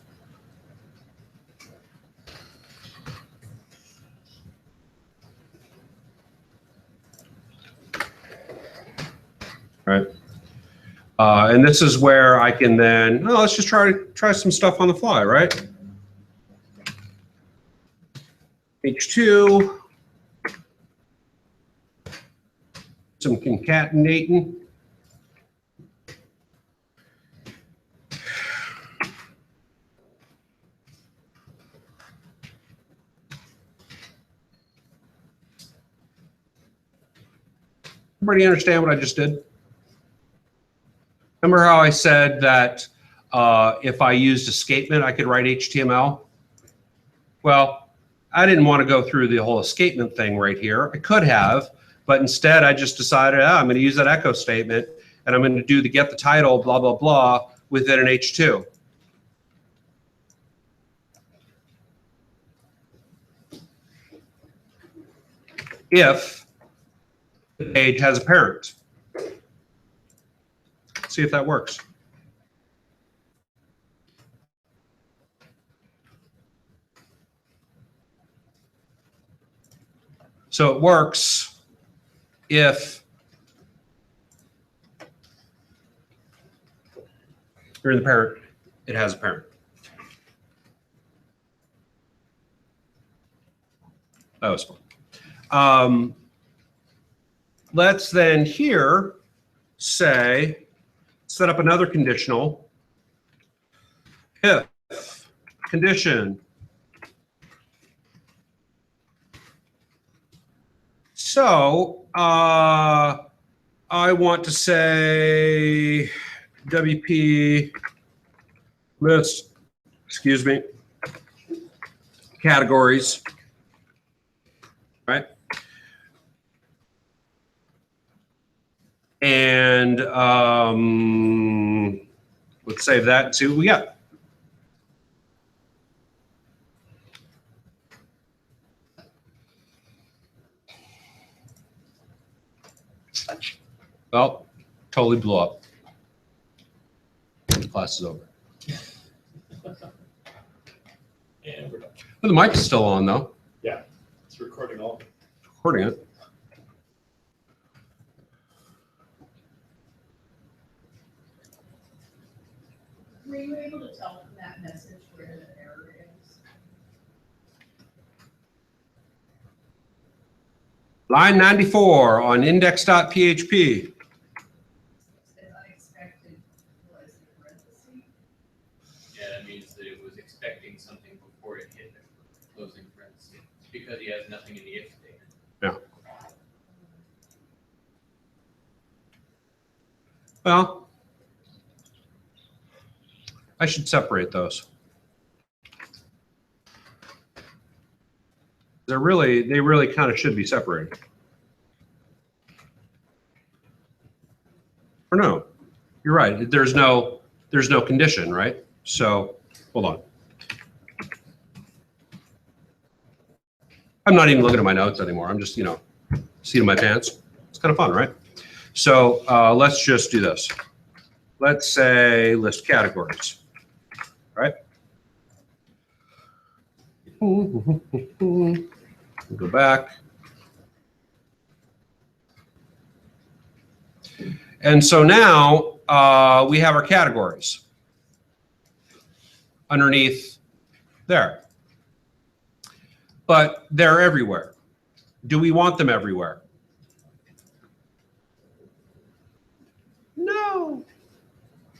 Right. And this is where I can then, let's just try some stuff on the fly, right? H2. Some concatenating. Everybody understand what I just did? Remember how I said that if I used escapement, I could write HTML? Well, I didn't want to go through the whole escapement thing right here. I could have, but instead I just decided, I'm going to use that echo statement, and I'm going to do the get the title, blah, blah, blah, within an H2. If the page has a parent. See if that works. So it works if you're in the parent, it has a parent. That was fun. Let's then here say, set up another conditional. If condition. So I want to say WP list, excuse me, categories, right? And Let's save that and see what we got. Well, totally blew up. Class is over. And we're done. But the mic is still on though. Yeah, it's recording all. Recording it. Were you able to tell from that message where the error is? Line 94 on index.php. Said unexpected was in parentheses. Yeah, that means that it was expecting something before it hit the closing parenthesis, because he has nothing in the if statement. Yeah. Well, I should separate those. They really kind of should be separated. Or no, you're right. There's no condition, right? So hold on. I'm not even looking at my notes anymore. I'm just, seating my pants. It's kind of fun, right? So let's just do this. Let's say list categories, right? Go back. And so now we have our categories underneath there. But they're everywhere. Do we want them everywhere? No.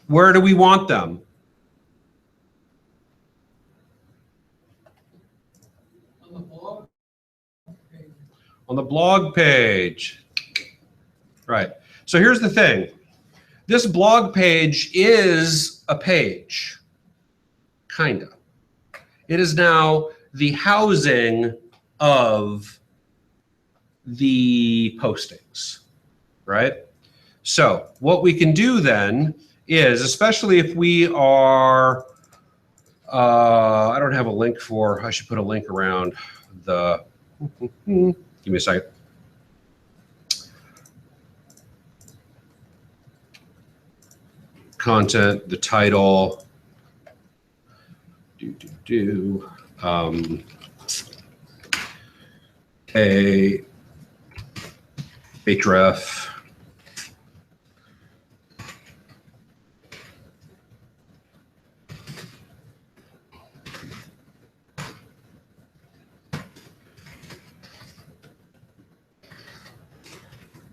Where do we want them? On the blog page. On the blog page. Right. So here's the thing. This blog page is a page. Kind of. It is now the housing of the postings, right? So what we can do then is, especially if we are, I don't have a link for, I should put a link around the, give me a second. Content, the title, a href,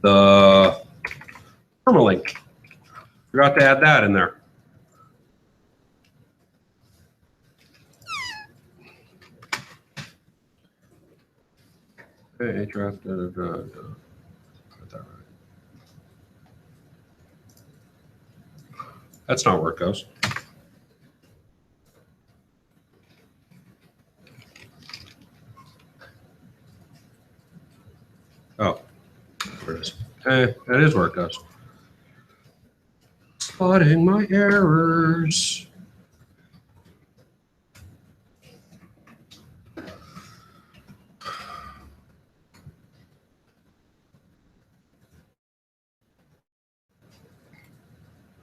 the permalink. Forgot to add that in there. Okay, href, Got that right. That's not where it goes. Oh, there it is. Hey, that is where it goes. Spotting my errors.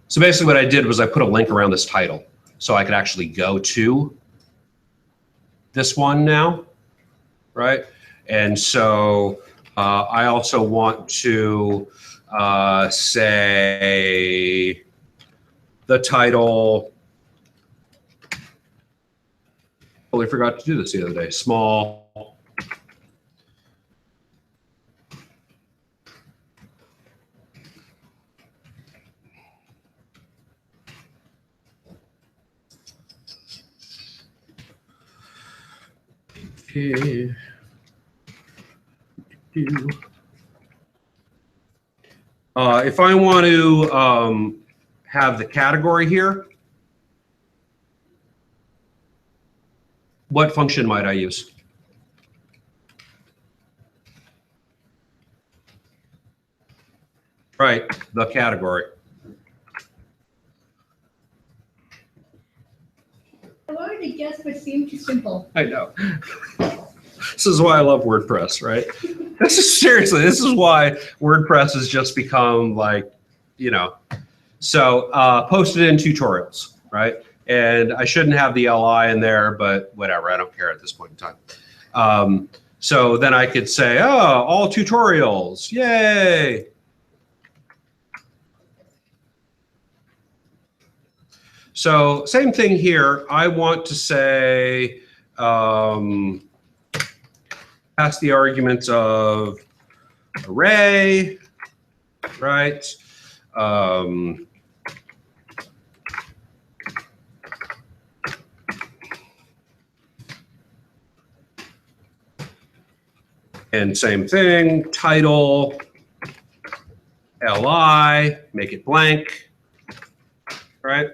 So basically what I did was I put a link around this title so I could actually go to this one now, right? And so I also want to say the title, totally forgot to do this the other day, small. Okay. If I want to have the category here, what function might I use? Right, the category. Simple. I know. This is why I love WordPress, right? This is seriously, this is why WordPress has just become like, you know, so posted in tutorials, right? And I shouldn't have the LI in there, but whatever, I don't care at this point in time. So then I could say, oh, all tutorials, yay. So same thing here. I want to say, pass the arguments of array, right? And same thing, title, li, make it blank, right?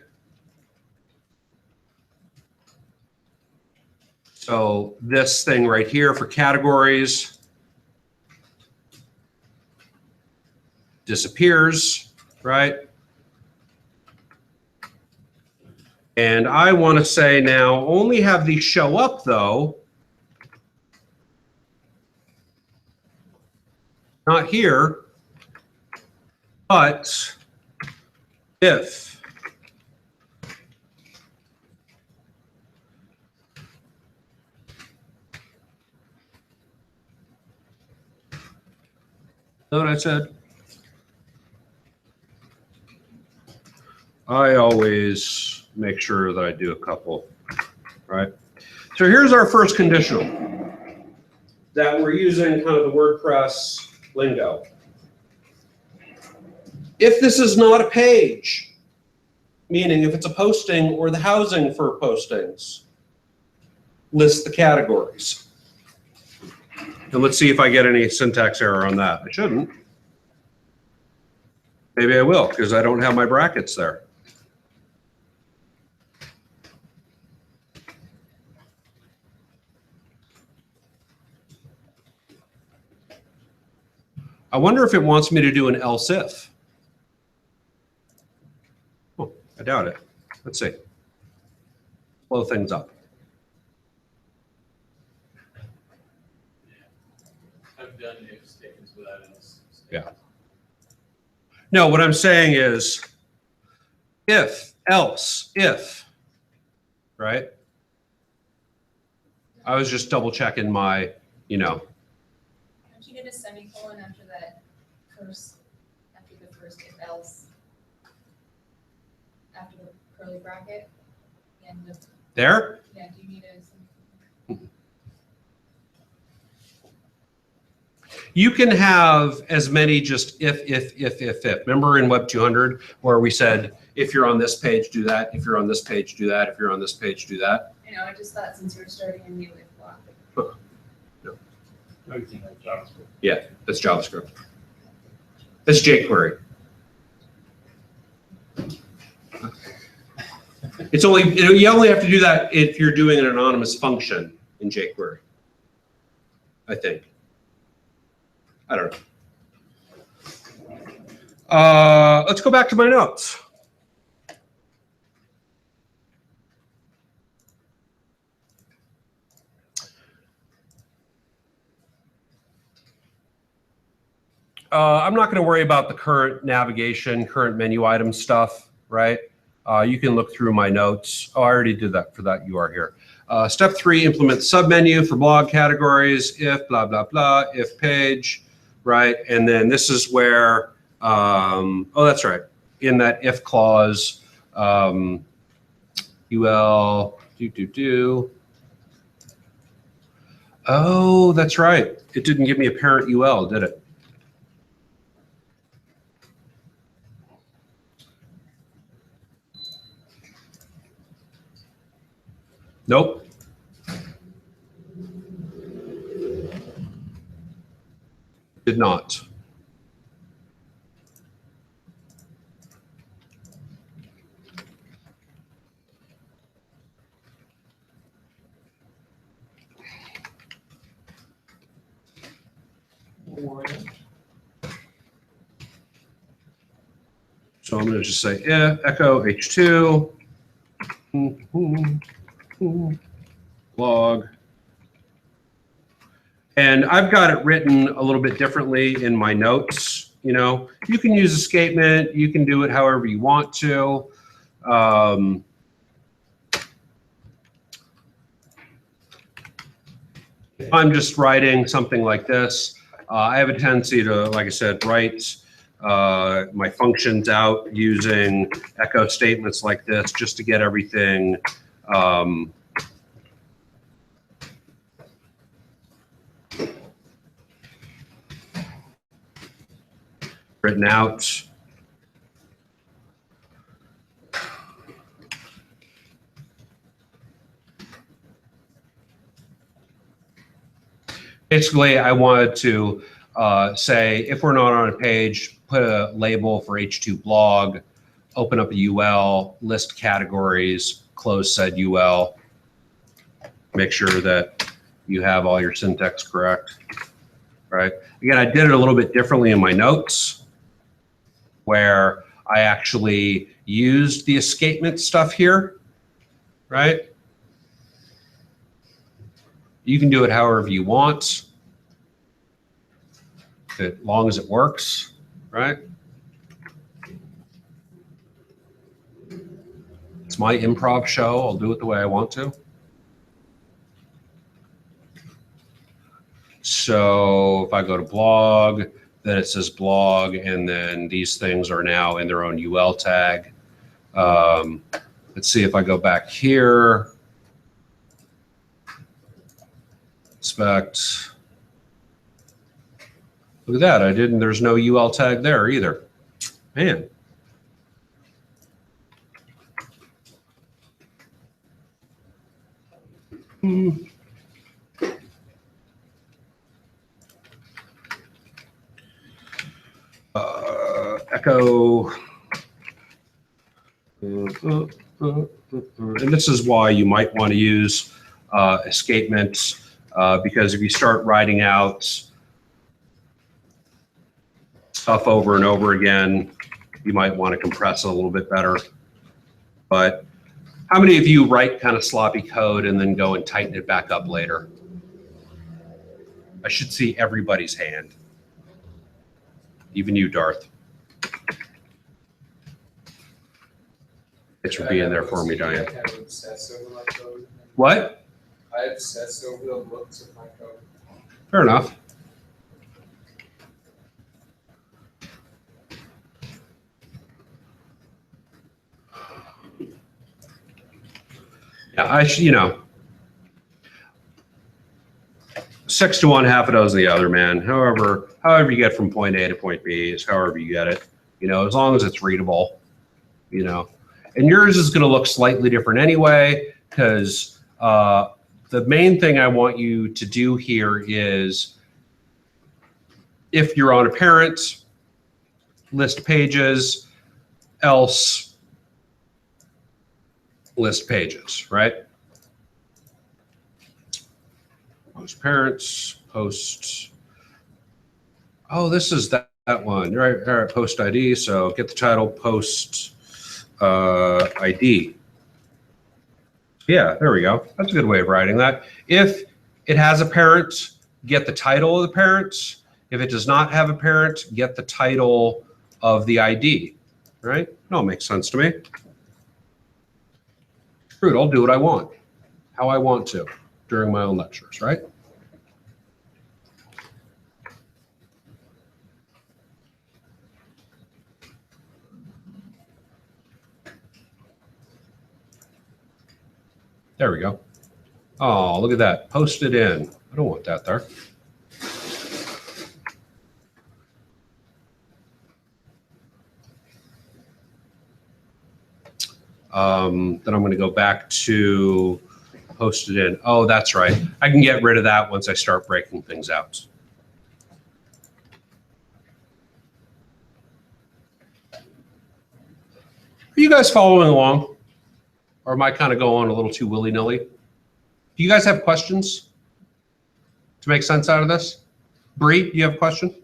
So this thing right here for categories disappears, right? And I want to say now only have these show up though, not here, but if know what I said? I always make sure that I do a couple, right? So here's our first conditional that we're using kind of the WordPress lingo. If this is not a page, meaning if it's a posting or the housing for postings, list the categories. And let's see if I get any syntax error on that. I shouldn't. Maybe I will, because I don't have my brackets there. I wonder if it wants me to do an else if. Oh, I doubt it. Let's see. Blow things up. I've done if statements without else. Yeah. No, what I'm saying is if, else, if, right? I was just double checking my, you know. Don't you get a semicolon after that first, after the first if else? After the curly bracket? And the, There? yeah, do you need a semicolon? You can have as many just if. Remember in Web 200 where we said, if you're on this page, do that. If you're on this page, do that. If you're on this page, do that. I know, I just thought since we're starting a new if block. Everything like JavaScript. Yeah, that's JavaScript. That's jQuery. It's only, you only have to do that if you're doing an anonymous function in jQuery, I think. I don't know. Let's go back to my notes. I'm not going to worry about the current navigation, current menu item stuff, right? You can look through my notes. Oh, I already did that for that URL here. Step 3, implement submenu for blog categories, if blah, blah, blah, if page, right? And then this is where, oh, that's right. In that if clause, UL, Oh, that's right. It didn't give me a parent UL, did it? Nope. Did not. So I'm going to just say if echo H2. blog. And I've got it written a little bit differently in my notes. You know, you can use escapement, you can do it however you want to. If I'm just writing something like this, I have a tendency to, like I said, write my functions out using echo statements like this just to get everything written out. Basically, I wanted to say, if we're not on a page, put a label for H2 blog, open up a UL, list categories, close said UL, make sure that you have all your syntax correct, right? Again, I did it a little bit differently in my notes, where I actually used the escapement stuff here, right? You can do it however you want, as long as it works, right? It's my improv show. I'll do it the way I want to. So if I go to blog, then it says blog, and then these things are now in their own UL tag. Let's see if I go back here. Inspect. Look at that. There's no UL tag there either. Man. Echo. And this is why you might want to use escapement, because if you start writing out stuff over and over again, you might want to compress it a little bit better. But how many of you write kind of sloppy code and then go and tighten it back up later? I should see everybody's hand. Even you, Darth. Thanks for being there for me, Diane. I kind of obsess over my code. What? I obsess over the looks of my code. Fair enough. Yeah, you know, 6 to 1, half a dozen the other, man. However you get from point A to point B is however you get it. You know, as long as it's readable, you know. And yours is going to look slightly different anyway, because the main thing I want you to do here is, if you're on a parent, list pages, else list pages, right? Post parents, post. Oh, this is that one, right? All right, post ID. So get the title, post ID. Yeah, there we go. That's a good way of writing that. If it has a parent, get the title of the parent. If it does not have a parent, get the title of the ID, right? It all makes sense to me. Screw it, I'll do what I want, how I want to during my own lectures, right? There we go. Oh, look at that. Post it in. I don't want that there. Then I'm going to go back to post it in. Oh, that's right. I can get rid of that once I start breaking things out. Are you guys following along? Or am I kind of going a little too willy-nilly? Do you guys have questions to make sense out of this? Bree, do you have a question?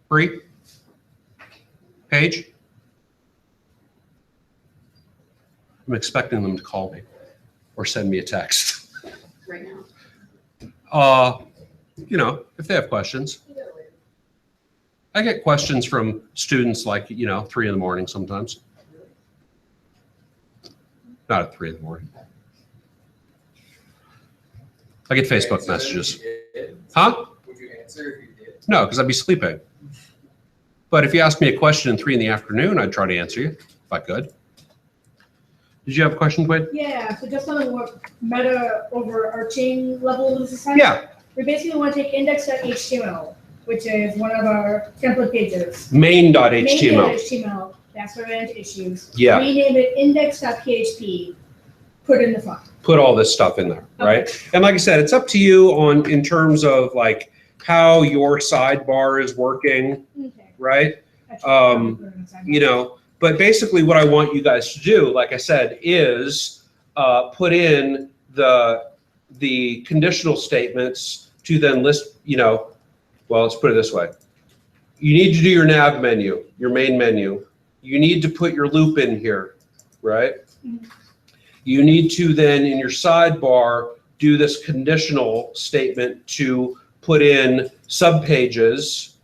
Bree? Paige? I'm expecting them to call me. or send me a text. Right now. You know, if they have questions. I get questions from students like, you know, 3 in the morning sometimes. Not at 3 in the morning. I get Facebook messages. Huh? Would you answer if you did? No, because I'd be sleeping. But if you ask me a question at 3 in the afternoon, I'd try to answer you if I could. Did you have a question, Quinn? Yeah, so just on a more meta overarching level of this assignment. Yeah. We basically want to take index.html, which is one of our template pages. Main.html. Main.html, that's where we ran into issues. Yeah. Rename it index.php, put in the file. Put all this stuff in there, right? And like I said, it's up to you on in terms of like how your sidebar is working, Okay. right? That's what we put in the sidebar. You know, but basically what I want you guys to do, like I said, is put in the conditional statements to then list, you know, well, let's put it this way. You need to do your nav menu, your main menu. You need to put your loop in here, right? Mhm. You need to then in your sidebar do this conditional statement to put in subpages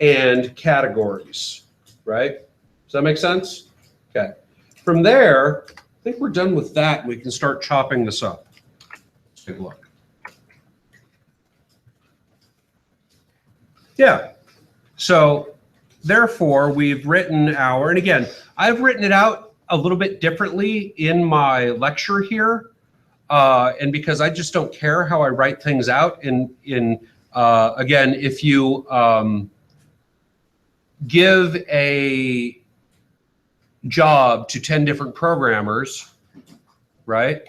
and categories, right? Does that make sense? Okay. From there, I think we're done with that and we can start chopping this up. Let's take a look. Yeah. So therefore, we've written our, and again, I've written it out a little bit differently in my lecture here. And because I just don't care how I write things out again, if you give a job to 10 different programmers, right?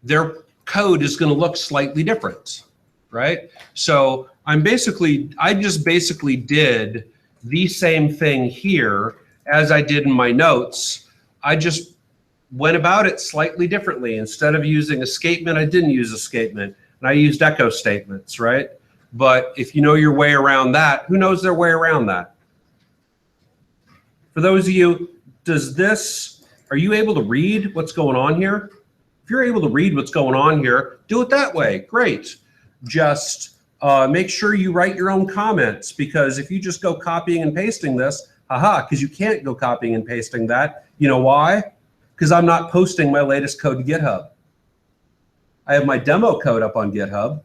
Their code is going to look slightly different, right? So I just basically did the same thing here as I did in my notes. I just went about it slightly differently. Instead of using escapement, I didn't use escapement, and I used echo statements, right? But if you know your way around that, who knows their way around that? For those of you, are you able to read what's going on here? If you're able to read what's going on here, do it that way. Great. Just make sure you write your own comments, because if you just go copying and pasting this, because you can't go copying and pasting that. You know why? Because I'm not posting my latest code to GitHub. I have my demo code up on GitHub.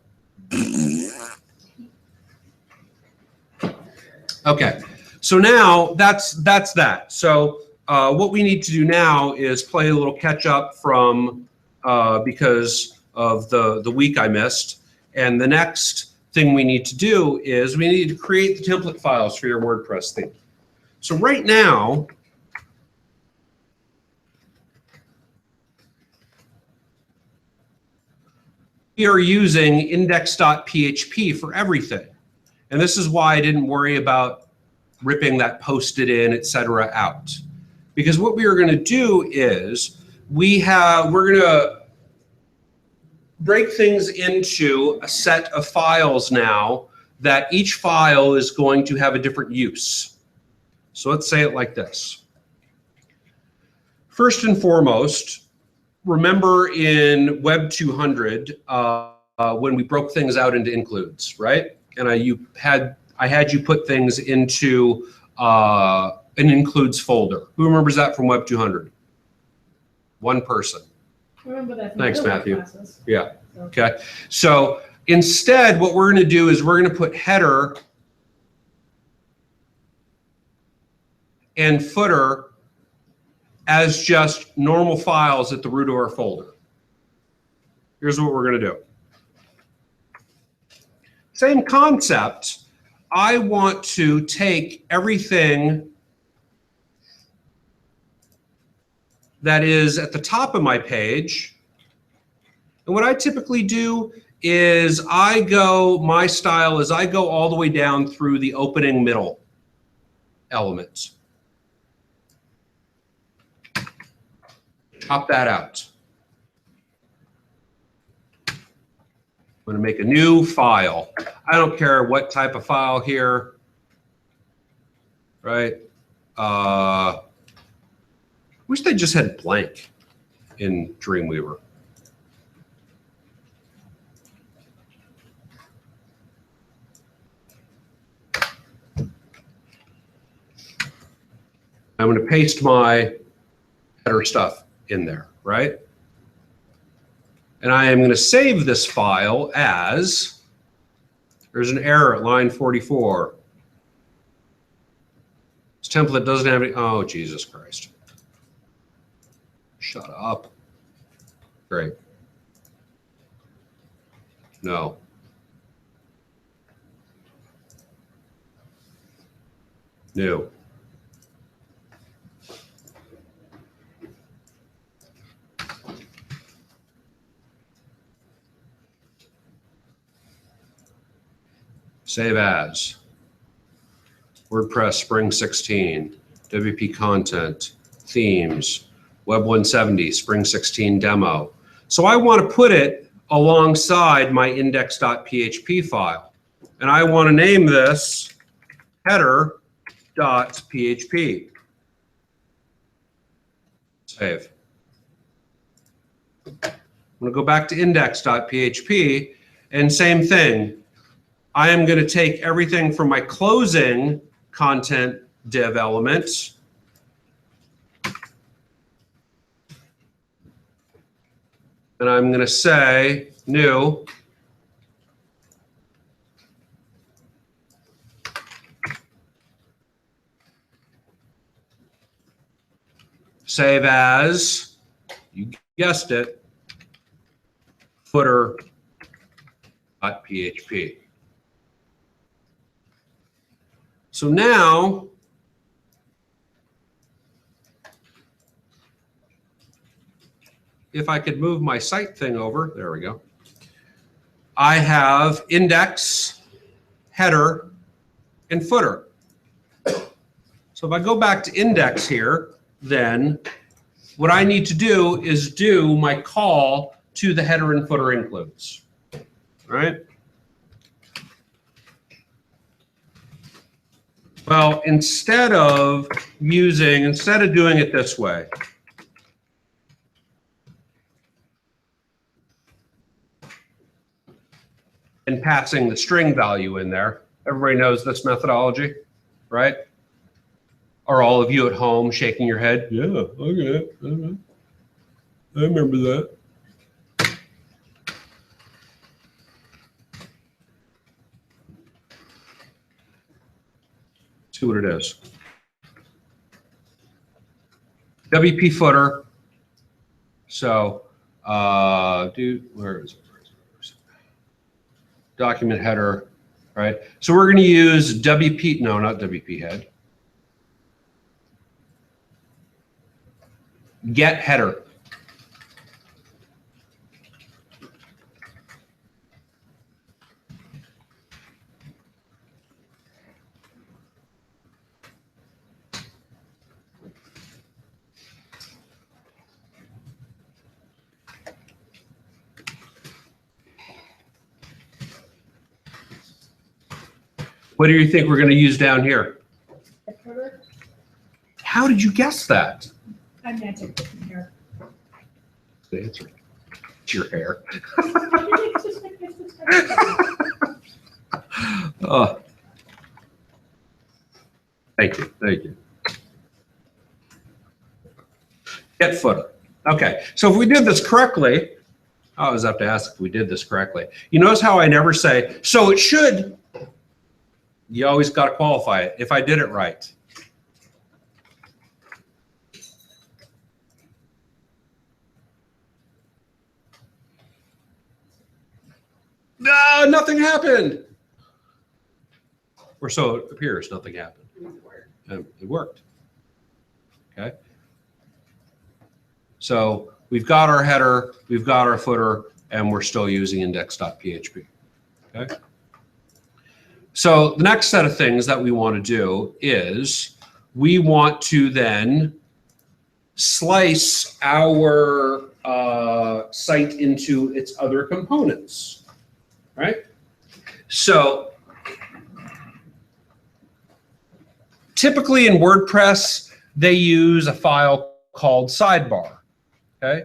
Okay, so now that's that. So what we need to do now is play a little catch up from because of the week I missed. And the next thing we need to do is we need to create the template files for your WordPress theme. So right now, we are using index.php for everything. And this is why I didn't worry about ripping that posted in, etc. out. Because what we are going to do is we're going to break things into a set of files now that each file is going to have a different use. So let's say it like this. First and foremost, remember in WEB200 when we broke things out into includes, right? And I had you put things into an includes folder. Who remembers that from WEB200? One person. I remember that from Thanks, the Matthew. classes. Yeah. Okay. So instead, what we're going to do is we're going to put header and footer as just normal files at the root of our folder. Here's what we're going to do. Same concept. I want to take everything that is at the top of my page, and what I typically do is my style is I go all the way down through the opening middle elements. Chop that out. I'm going to make a new file. I don't care what type of file here, right? Wish they just had blank. in Dreamweaver. I'm going to paste my header stuff in there, right? And I am going to save this file as, there's an error at line 44. This template doesn't have any, oh, Jesus Christ. Shut up. Great. No. New. Save as. WordPress Spring 16, WP content, themes, WEB170, Spring 16 demo. So I want to put it alongside my index.php file. And I want to name this header.php. Save. I'm going to go back to index.php and same thing. I am going to take everything from my closing content div elements and I'm going to say new save as, you guessed it, footer.php. So now, if I could move my site thing over, there we go. I have index, header, and footer. So if I go back to index here, then what I need to do is do my call to the header and footer includes, right? Well, instead of doing it this way, and passing the string value in there, everybody knows this methodology, right? Are all of you at home shaking your head? Yeah, okay, I remember that. See what it is. WP footer. So, where is it? Document header, right? So we're going to use WP, no, not WP head. Get header. What do you think we're going to use down here? How did you guess that? I magic here. The answer. It's your hair. Oh. Thank you. Thank you. Get footer. Okay. So if we did this correctly, I always have to ask if we did this correctly. You notice how I never say, so it should. You always got to qualify it. If I did it right. No, nothing happened. Or so it appears, nothing happened. It worked. Okay. So we've got our header, we've got our footer, and we're still using index.php. Okay. So the next set of things that we want to do is we want to then slice our site into its other components, right? So typically in WordPress, they use a file called sidebar, okay?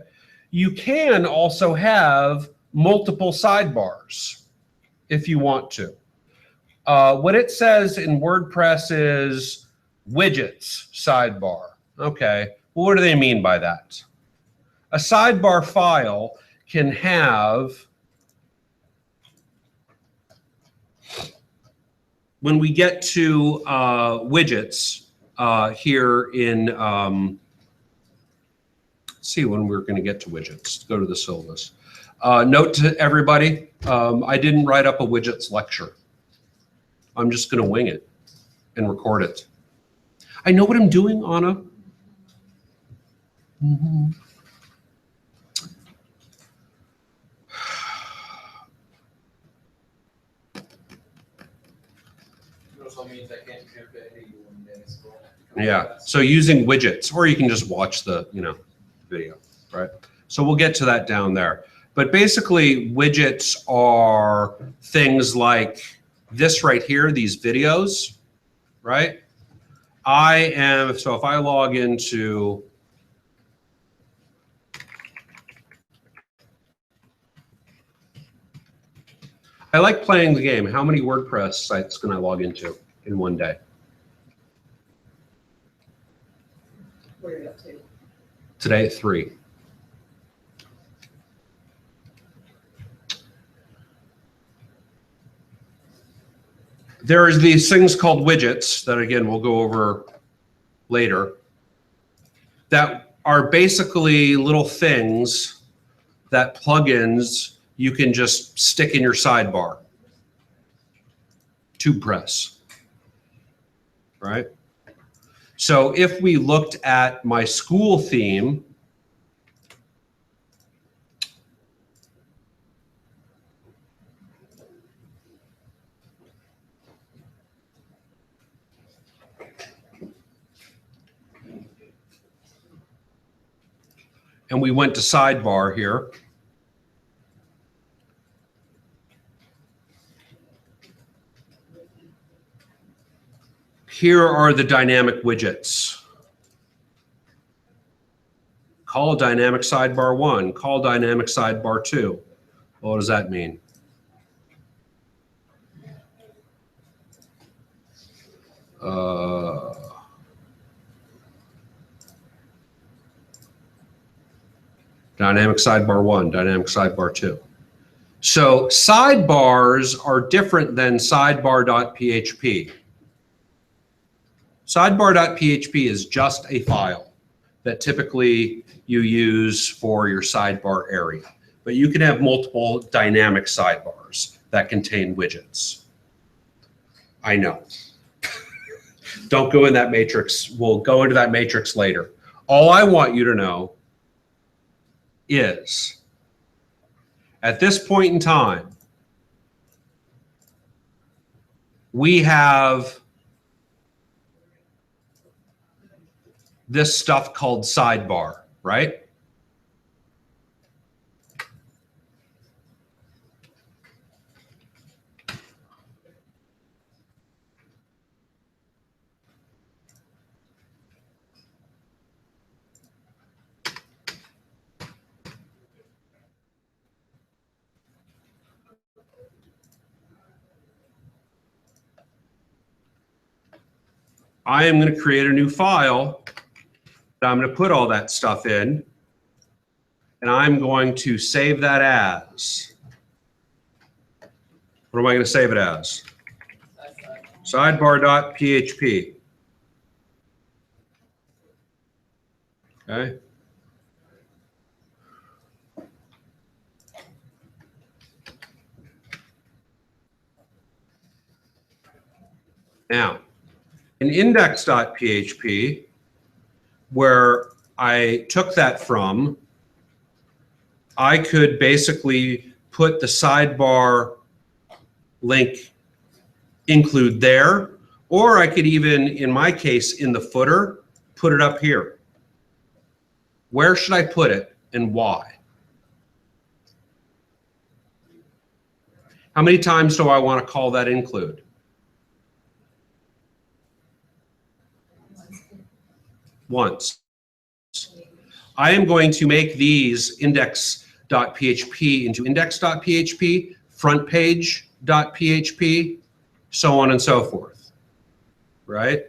You can also have multiple sidebars if you want to. What it says in WordPress is widgets sidebar. Okay, well, what do they mean by that? A sidebar file can have, when we get to widgets here in, let's see when we're going to get to widgets. Go to the syllabus. Note to everybody, I didn't write up a widgets lecture. I'm just going to wing it and record it. I know what I'm doing, Anna. Mm-hmm. It also means I can't jump ahead of you one day, so I'll have to come Yeah, back. so using widgets, or you can just watch the, video, right? So we'll get to that down there. But basically, widgets are things like this right here, these videos, right? So if I log into, I like playing the game. How many WordPress sites can I log into in one day? Where are you up to? Today, 3. There's these things called widgets that, again, we'll go over later, that are basically little things that plugins you can just stick in your sidebar. TubePress, right? So if we looked at my school theme, and we went to sidebar here, here are the dynamic widgets. Call dynamic sidebar 1, call dynamic sidebar 2. What does that mean? Dynamic sidebar 1, dynamic sidebar 2. So sidebars are different than sidebar.php. Sidebar.php is just a file that typically you use for your sidebar area. But you can have multiple dynamic sidebars that contain widgets. I know. Don't go in that matrix. We'll go into that matrix later. All I want you to know is, at this point in time, we have this stuff called sidebar, right? I am going to create a new file that I'm going to put all that stuff in, and I'm going to save that as. What am I going to save it as? Sidebar.php. Okay. Now, in index.php, where I took that from, I could basically put the sidebar link include there, or I could even, in my case, in the footer, put it up here. Where should I put it and why? How many times do I want to call that include? Once. I am going to make these index.php into index.php, front page.php, so on and so forth, right?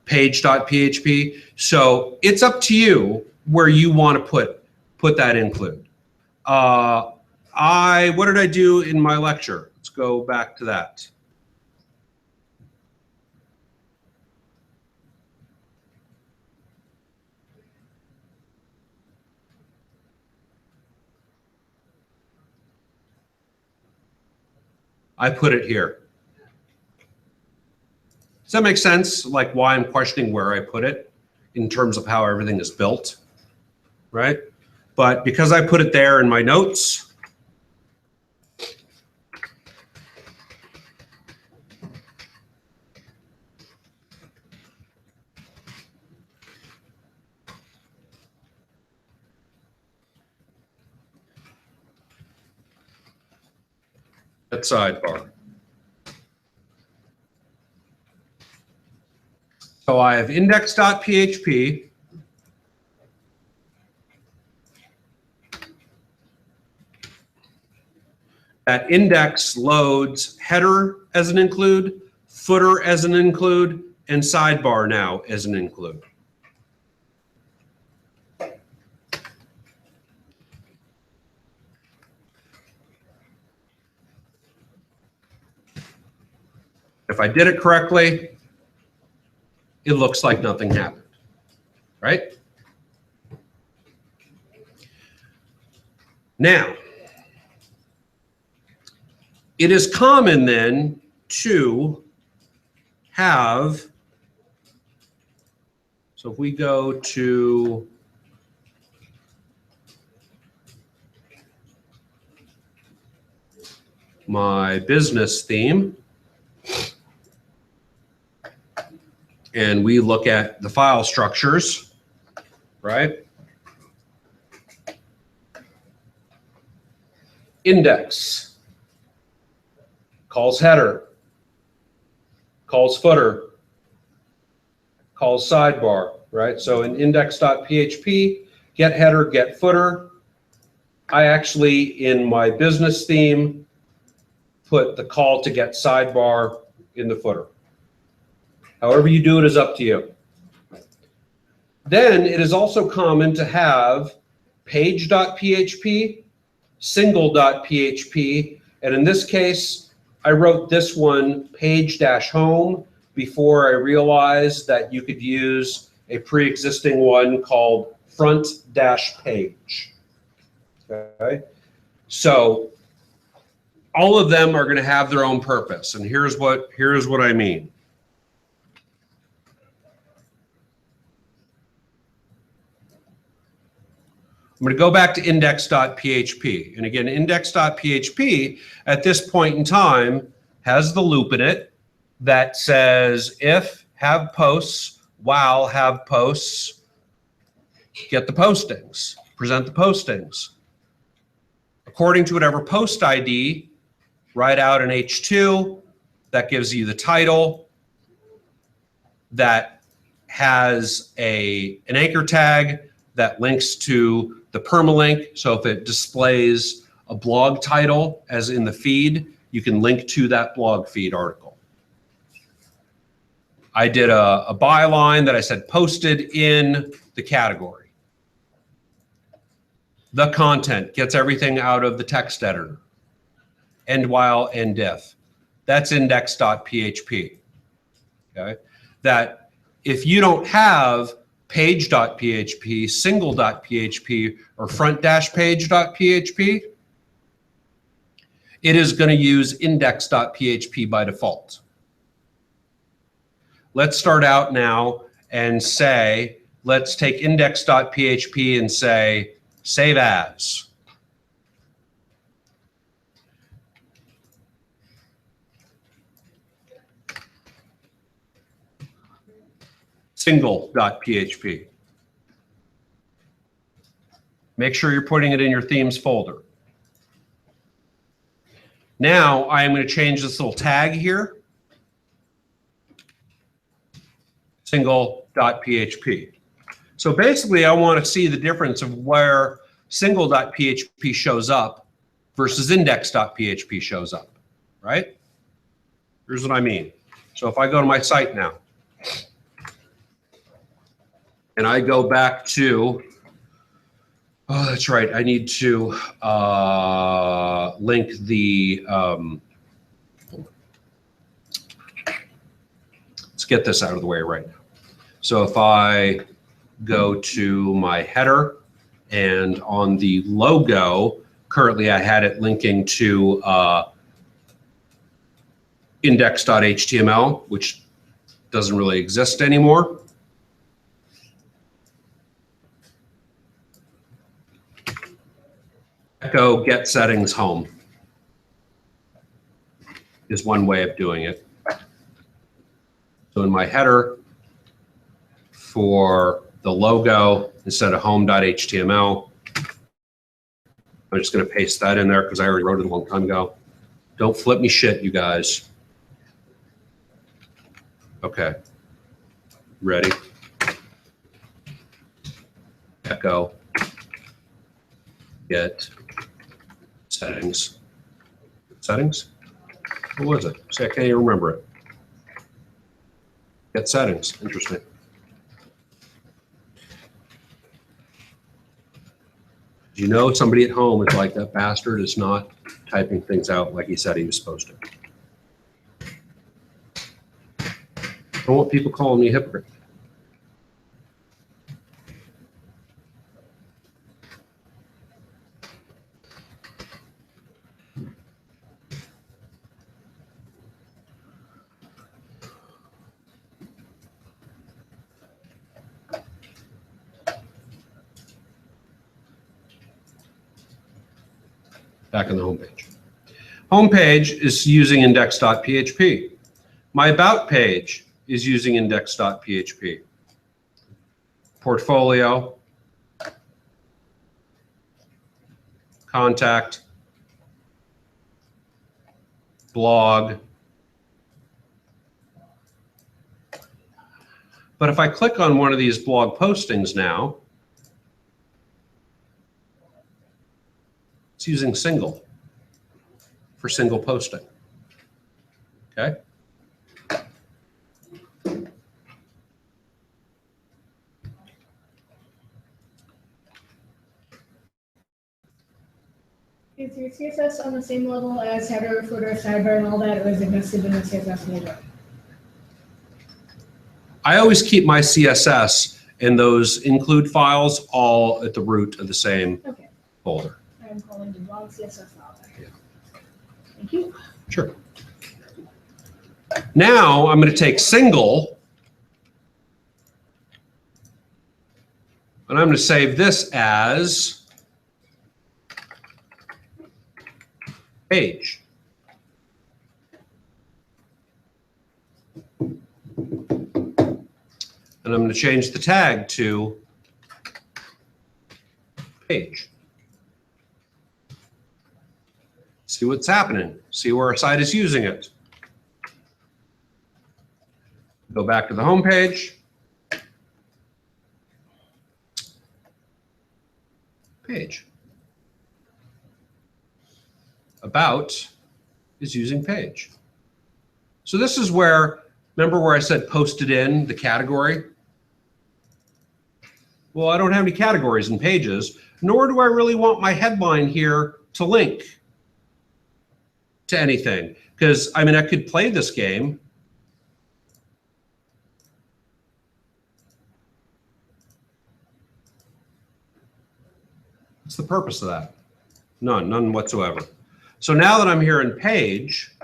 Page.php. So it's up to you where you want to put that include. What did I do in my lecture? Let's go back to that. I put it here. Does that make sense? Like why I'm questioning where I put it in terms of how everything is built, right? But because I put it there in my notes, that sidebar. So I have index.php. That index loads header as an include, footer as an include, and sidebar now as an include. If I did it correctly, it looks like nothing happened, right? Now, it is common then to have, so if we go to my business theme, and we look at the file structures, right? Index calls header, calls footer, calls sidebar, right? So in index.php, get header, get footer. I actually, in my business theme, put the call to get sidebar in the footer. However you do it is up to you. Then it is also common to have page.php, single.php, and in this case, I wrote this one page-home before I realized that you could use a pre-existing one called front-page. Okay, so all of them are going to have their own purpose, and here's what I mean. I'm going to go back to index.php. And again, index.php at this point in time has the loop in it that says if have posts, while have posts, get the postings, present the postings. According to whatever post ID, write out an H2 that gives you the title, that has an anchor tag that links to the permalink. So if it displays a blog title as in the feed, you can link to that blog feed article. I did a byline that I said posted in the category. The content gets everything out of the text editor. End while, end if. That's index.php. Okay? That if you don't have page.php, single.php, or front-page.php, it is going to use index.php by default. Let's start out now and say, let's take index.php and say, save as. Single.php. Make sure you're putting it in your themes folder. Now I am going to change this little tag here. Single.php. So basically, I want to see the difference of where single.php shows up versus index.php shows up, right? Here's what I mean. So if I go to my site now, and I go back to, oh, that's right, I need to link the, let's get this out of the way right now. So if I go to my header, and on the logo, currently I had it linking to index.html, which doesn't really exist anymore. Echo get settings home is one way of doing it. So in my header for the logo, instead of home.html, I'm just going to paste that in there because I already wrote it a long time ago. Don't flip me shit, you guys. Okay. Ready? Echo. Get settings. Settings? What was it? See, I can't even remember it. Get settings. Interesting. Do you know somebody at home is like, that bastard is not typing things out like he said he was supposed to? I don't want people calling me a hypocrite. Back on the homepage. Homepage is using index.php. My about page is using index.php. Portfolio, contact, blog. But if I click on one of these blog postings now, it's using single for single posting. Okay. Is your CSS on the same level as header, footer, sidebar, and all that, or is it nested in the CSS folder? I always keep my CSS and those include files all at the root of the same folder. I'm calling the wrong CSS file. Yeah. Thank you. Sure. Now I'm going to take single and I'm going to save this as page. And I'm going to change the tag to page. See what's happening. See where our site is using it. Go back to the home page. Page. About is using page. So this is where, remember where I said posted in the category? Well, I don't have any categories in pages, nor do I really want my headline here to link to anything. Because, I mean, I could play this game. What's the purpose of that? None whatsoever. So now that I'm here in page,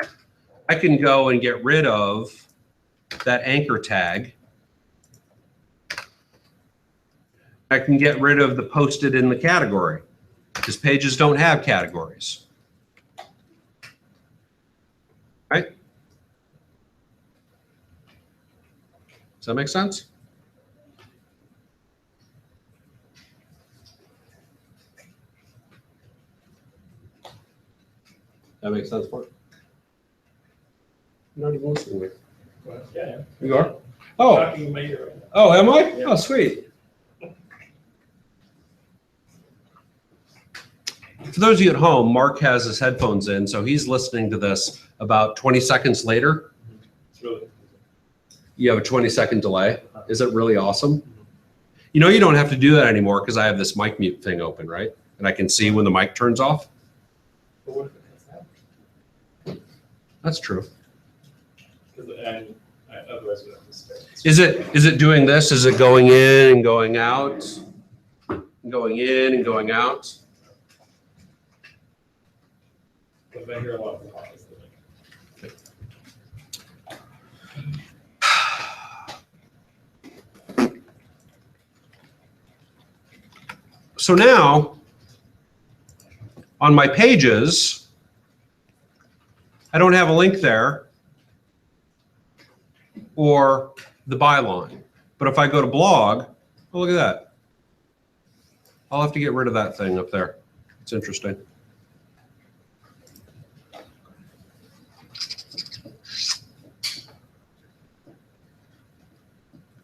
I can go and get rid of that anchor tag. I can get rid of the posted in the category because pages don't have categories. Right? Does that make sense? That makes sense for you? I'm not even listening to me. Well, yeah. You are? Oh, Talking to my ear right now. oh, am I? Yeah. Oh, sweet. For those of you at home, Mark has his headphones in, so he's listening to this about 20 seconds later. It's really. You have a 20-second delay. Is it really awesome? You know, you don't have to do that anymore because I have this mic mute thing open, right? And I can see when the mic turns off. But what if it has that? That's true. Otherwise we have to stay. Is it doing this? Is it going in and going out? Going in and going out? Because I hear a lot of the pauses. So now, on my pages, I don't have a link there or the byline. But if I go to blog, oh, look at that. I'll have to get rid of that thing up there. It's interesting.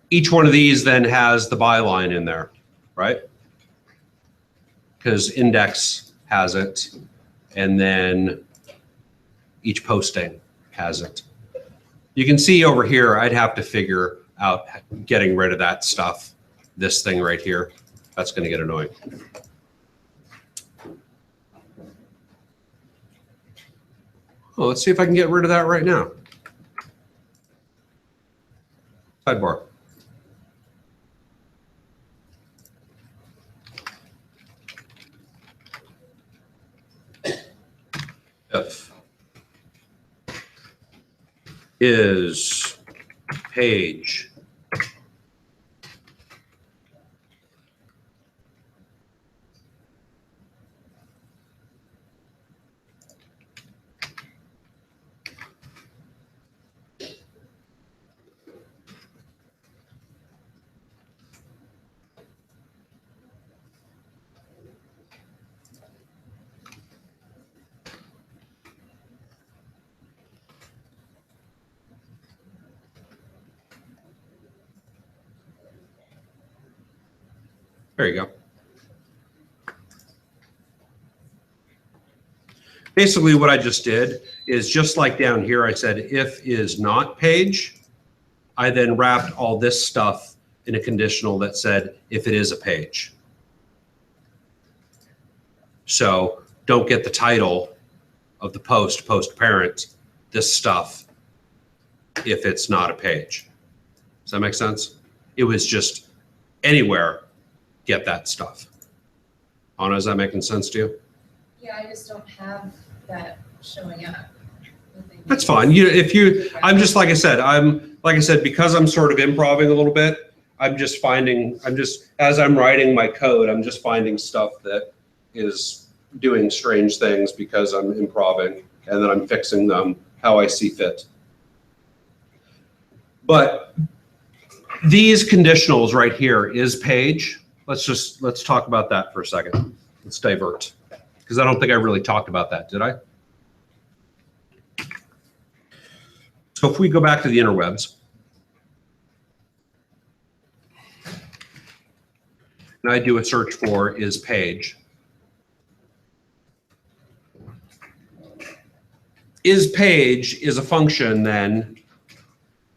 Each one of these then has the byline in there, right? Because index has it, and then each posting has it. You can see over here, I'd have to figure out getting rid of that stuff. This thing right here, that's going to get annoying. Well, let's see if I can get rid of that right now. Sidebar. If is page There you go. Basically what I just did is just like down here, I said if is not page, I then wrapped all this stuff in a conditional that said if it is a page. So don't get the title of the post parent, this stuff, if it's not a page. Does that make sense? It was just anywhere, get that stuff. Anna, is that making sense to you? Yeah, I just don't have that showing up. That's fine. I'm just, like I said, because I'm sort of improvising a little bit, as I'm writing my code, I'm just finding stuff that is doing strange things because I'm improvising, and then I'm fixing them how I see fit. But these conditionals right here is page. Let's talk about that for a second. Let's divert, because I don't think I really talked about that, did I? So if we go back to the interwebs, and I do a search for is page. Is page is a function then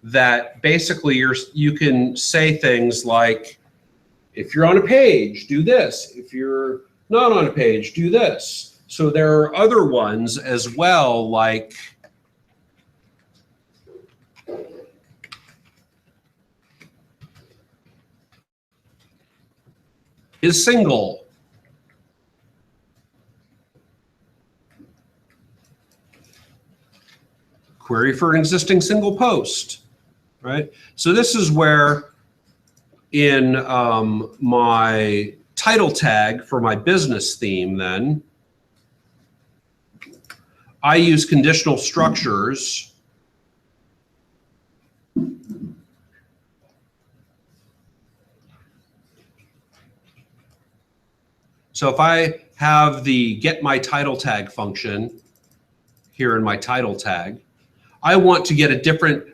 that basically you can say things like, if you're on a page, do this. If you're not on a page, do this. So there are other ones as well, like is single. Query for an existing single post, right? So this is where in my title tag for my business theme then, I use conditional structures so if I have the get my title tag function here in my title tag, I want to get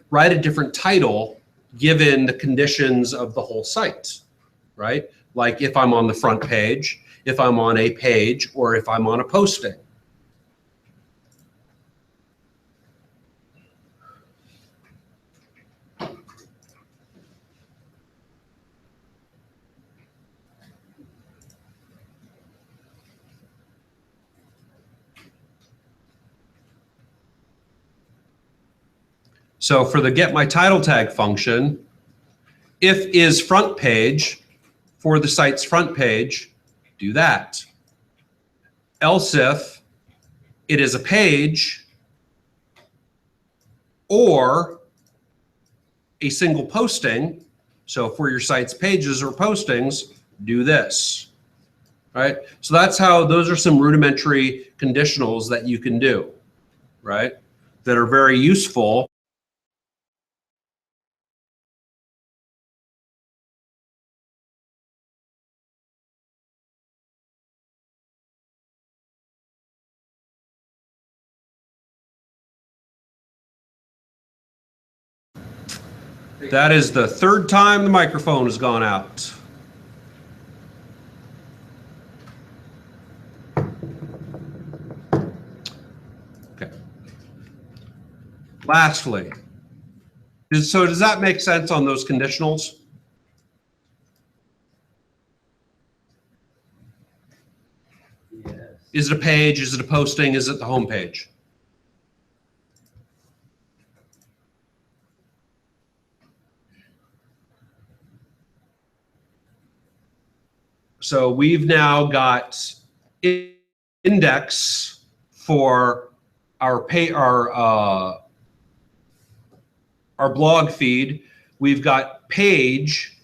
write a different title given the conditions of the whole site, right? Like if I'm on the front page, if I'm on a page or if I'm on a posting. So for the get my title tag function, if is front page for the site's front page, do that. Else if it is a page or a single posting, so for your site's pages or postings, do this, right? So that's how, those are some rudimentary conditionals that you can do, right? That are very useful. That is the third time the microphone has gone out. Okay. Lastly, so does that make sense on those conditionals? Yes. Is it a page? Is it a posting? Is it the home page? So we've now got index for our blog feed. We've got page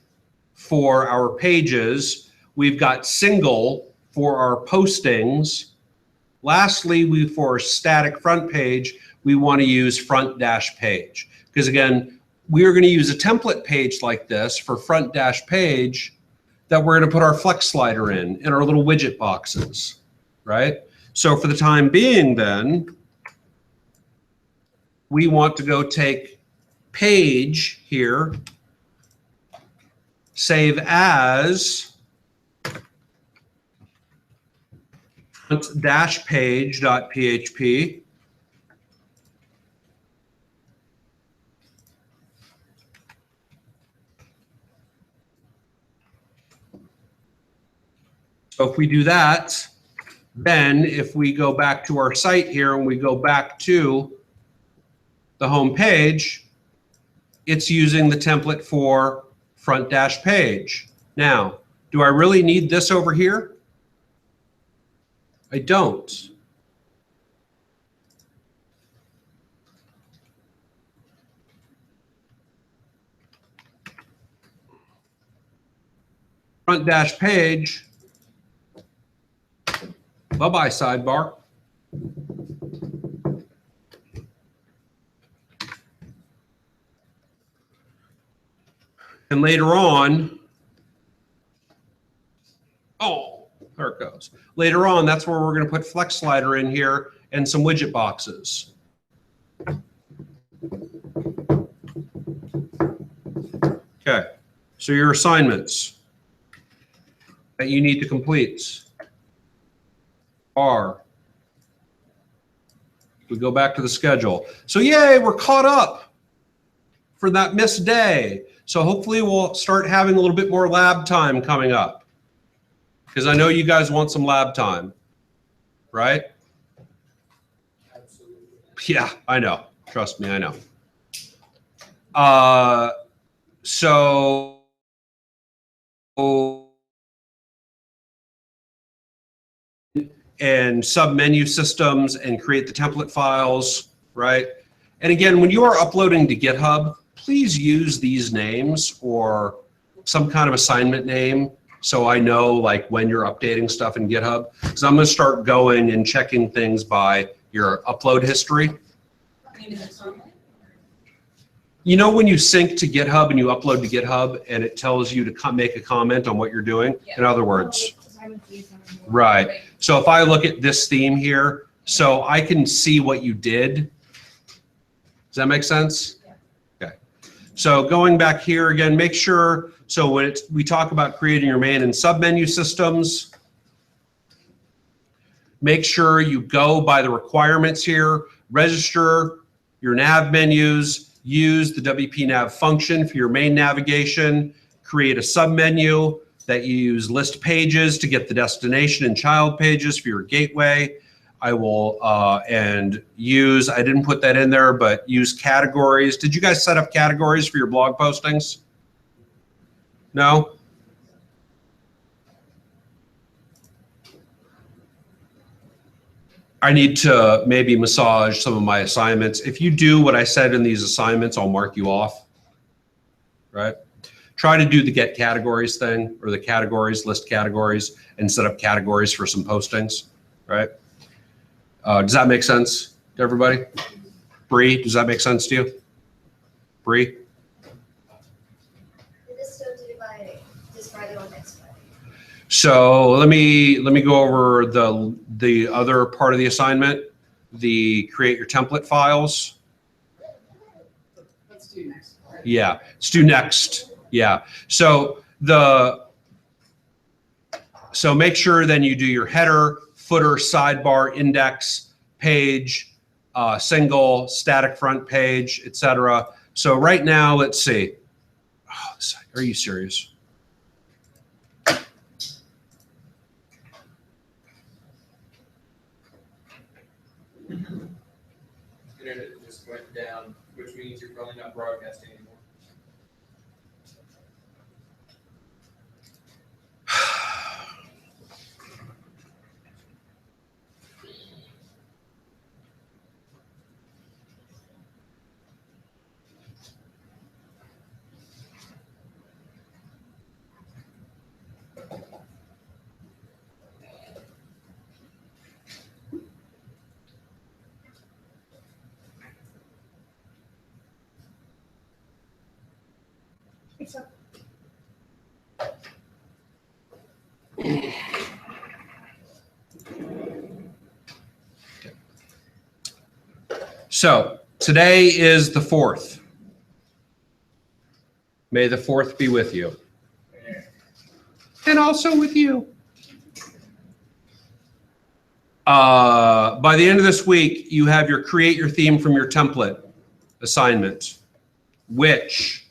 for our pages. We've got single for our postings. Lastly, for static front page, we want to use front dash page. Because again, we are going to use a template page like this for front dash page that we're going to put our flex slider in our little widget boxes, right? So for the time being then, we want to go take page here, save as dash page.php. So if we do that, then if we go back to our site here and we go back to the home page, it's using the template for front dash page. Now, do I really need this over here? I don't. Front dash page. Bye-bye sidebar. And later on, oh, there it goes. Later on, that's where we're going to put flex slider in here and some widget boxes. Okay, so your assignments that you need to complete are, we go back to the schedule. So yay, we're caught up for that missed day. So hopefully we'll start having a little bit more lab time coming up, because I know you guys want some lab time, right? Absolutely. Yeah, I know. Trust me, I know. So and sub-menu systems and create the template files, right? And again, when you are uploading to GitHub, please use these names or some kind of assignment name so I know like when you're updating stuff in GitHub. Because I'm going to start going and checking things by your upload history. You know when you sync to GitHub and you upload to GitHub and it tells you to make a comment on what you're doing? Yeah. In other words. Right. So if I look at this theme here, so I can see what you did. Does that make sense? Yeah. Okay. So going back here again, make sure, so when we talk about creating your main and submenu systems, make sure you go by the requirements here, register your nav menus, use the WP nav function for your main navigation, create a submenu that you use list pages to get the destination and child pages for your gateway. I will, and use, I didn't put that in there, but use categories. Did you guys set up categories for your blog postings? No? I need to maybe massage some of my assignments. If you do what I said in these assignments, I'll mark you off, right? Try to do the get categories thing, or the categories, list categories, and set up categories for some postings, right? Does that make sense to everybody? Bree, does that make sense to you? Bree? Did this still do by this Friday or next Friday? So let me go over the other part of the assignment, the create your template files. Let's do next. Yeah, let's do next. Yeah. So make sure then you do your header, footer, sidebar, index, page, single, static front page, etc. So right now, let's see. Oh, are you serious? Internet just went down, which means you're probably not broadcasting anymore. So today is the 4th. May the 4th be with you. And also with you. By the end of this week, you have your create your theme from your template assignment, which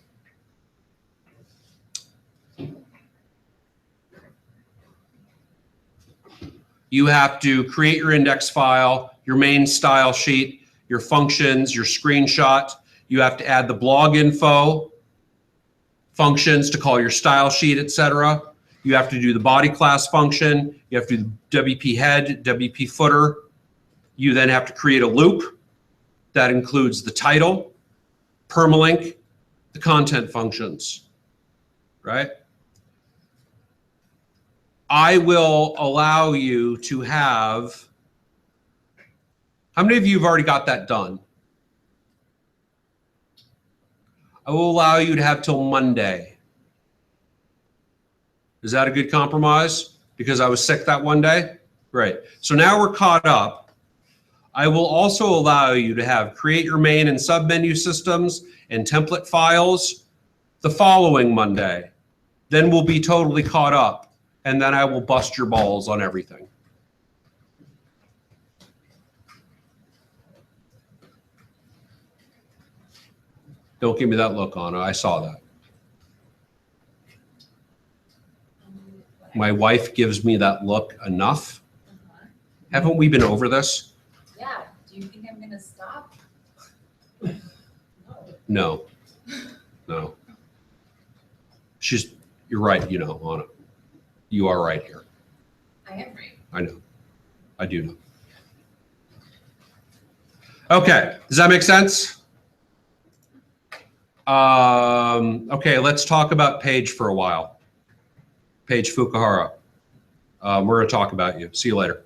you have to create your index file, your main style sheet, your functions, your screenshot. You have to add the blog info functions to call your style sheet, etc. You have to do the body class function. You have to do the WP head, WP footer. You then have to create a loop that includes the title, permalink, the content functions, right? I will allow you to have, how many of you have already got that done? I will allow you to have till Monday. Is that a good compromise? Because I was sick that one day? Great. So now we're caught up. I will also allow you to have create your main and submenu systems and template files the following Monday. Then we'll be totally caught up, and then I will bust your balls on everything. Don't give me that look, Anna. I saw that. My wife gives me that look enough. Haven't we been over this? Yeah, do you think I'm gonna stop? No. No. You're right, you know, Anna. You are right here. I am right. I know. I do know. Okay, does that make sense? Okay, let's talk about Paige for a while. Paige Fukuhara. We're going to talk about you. See you later.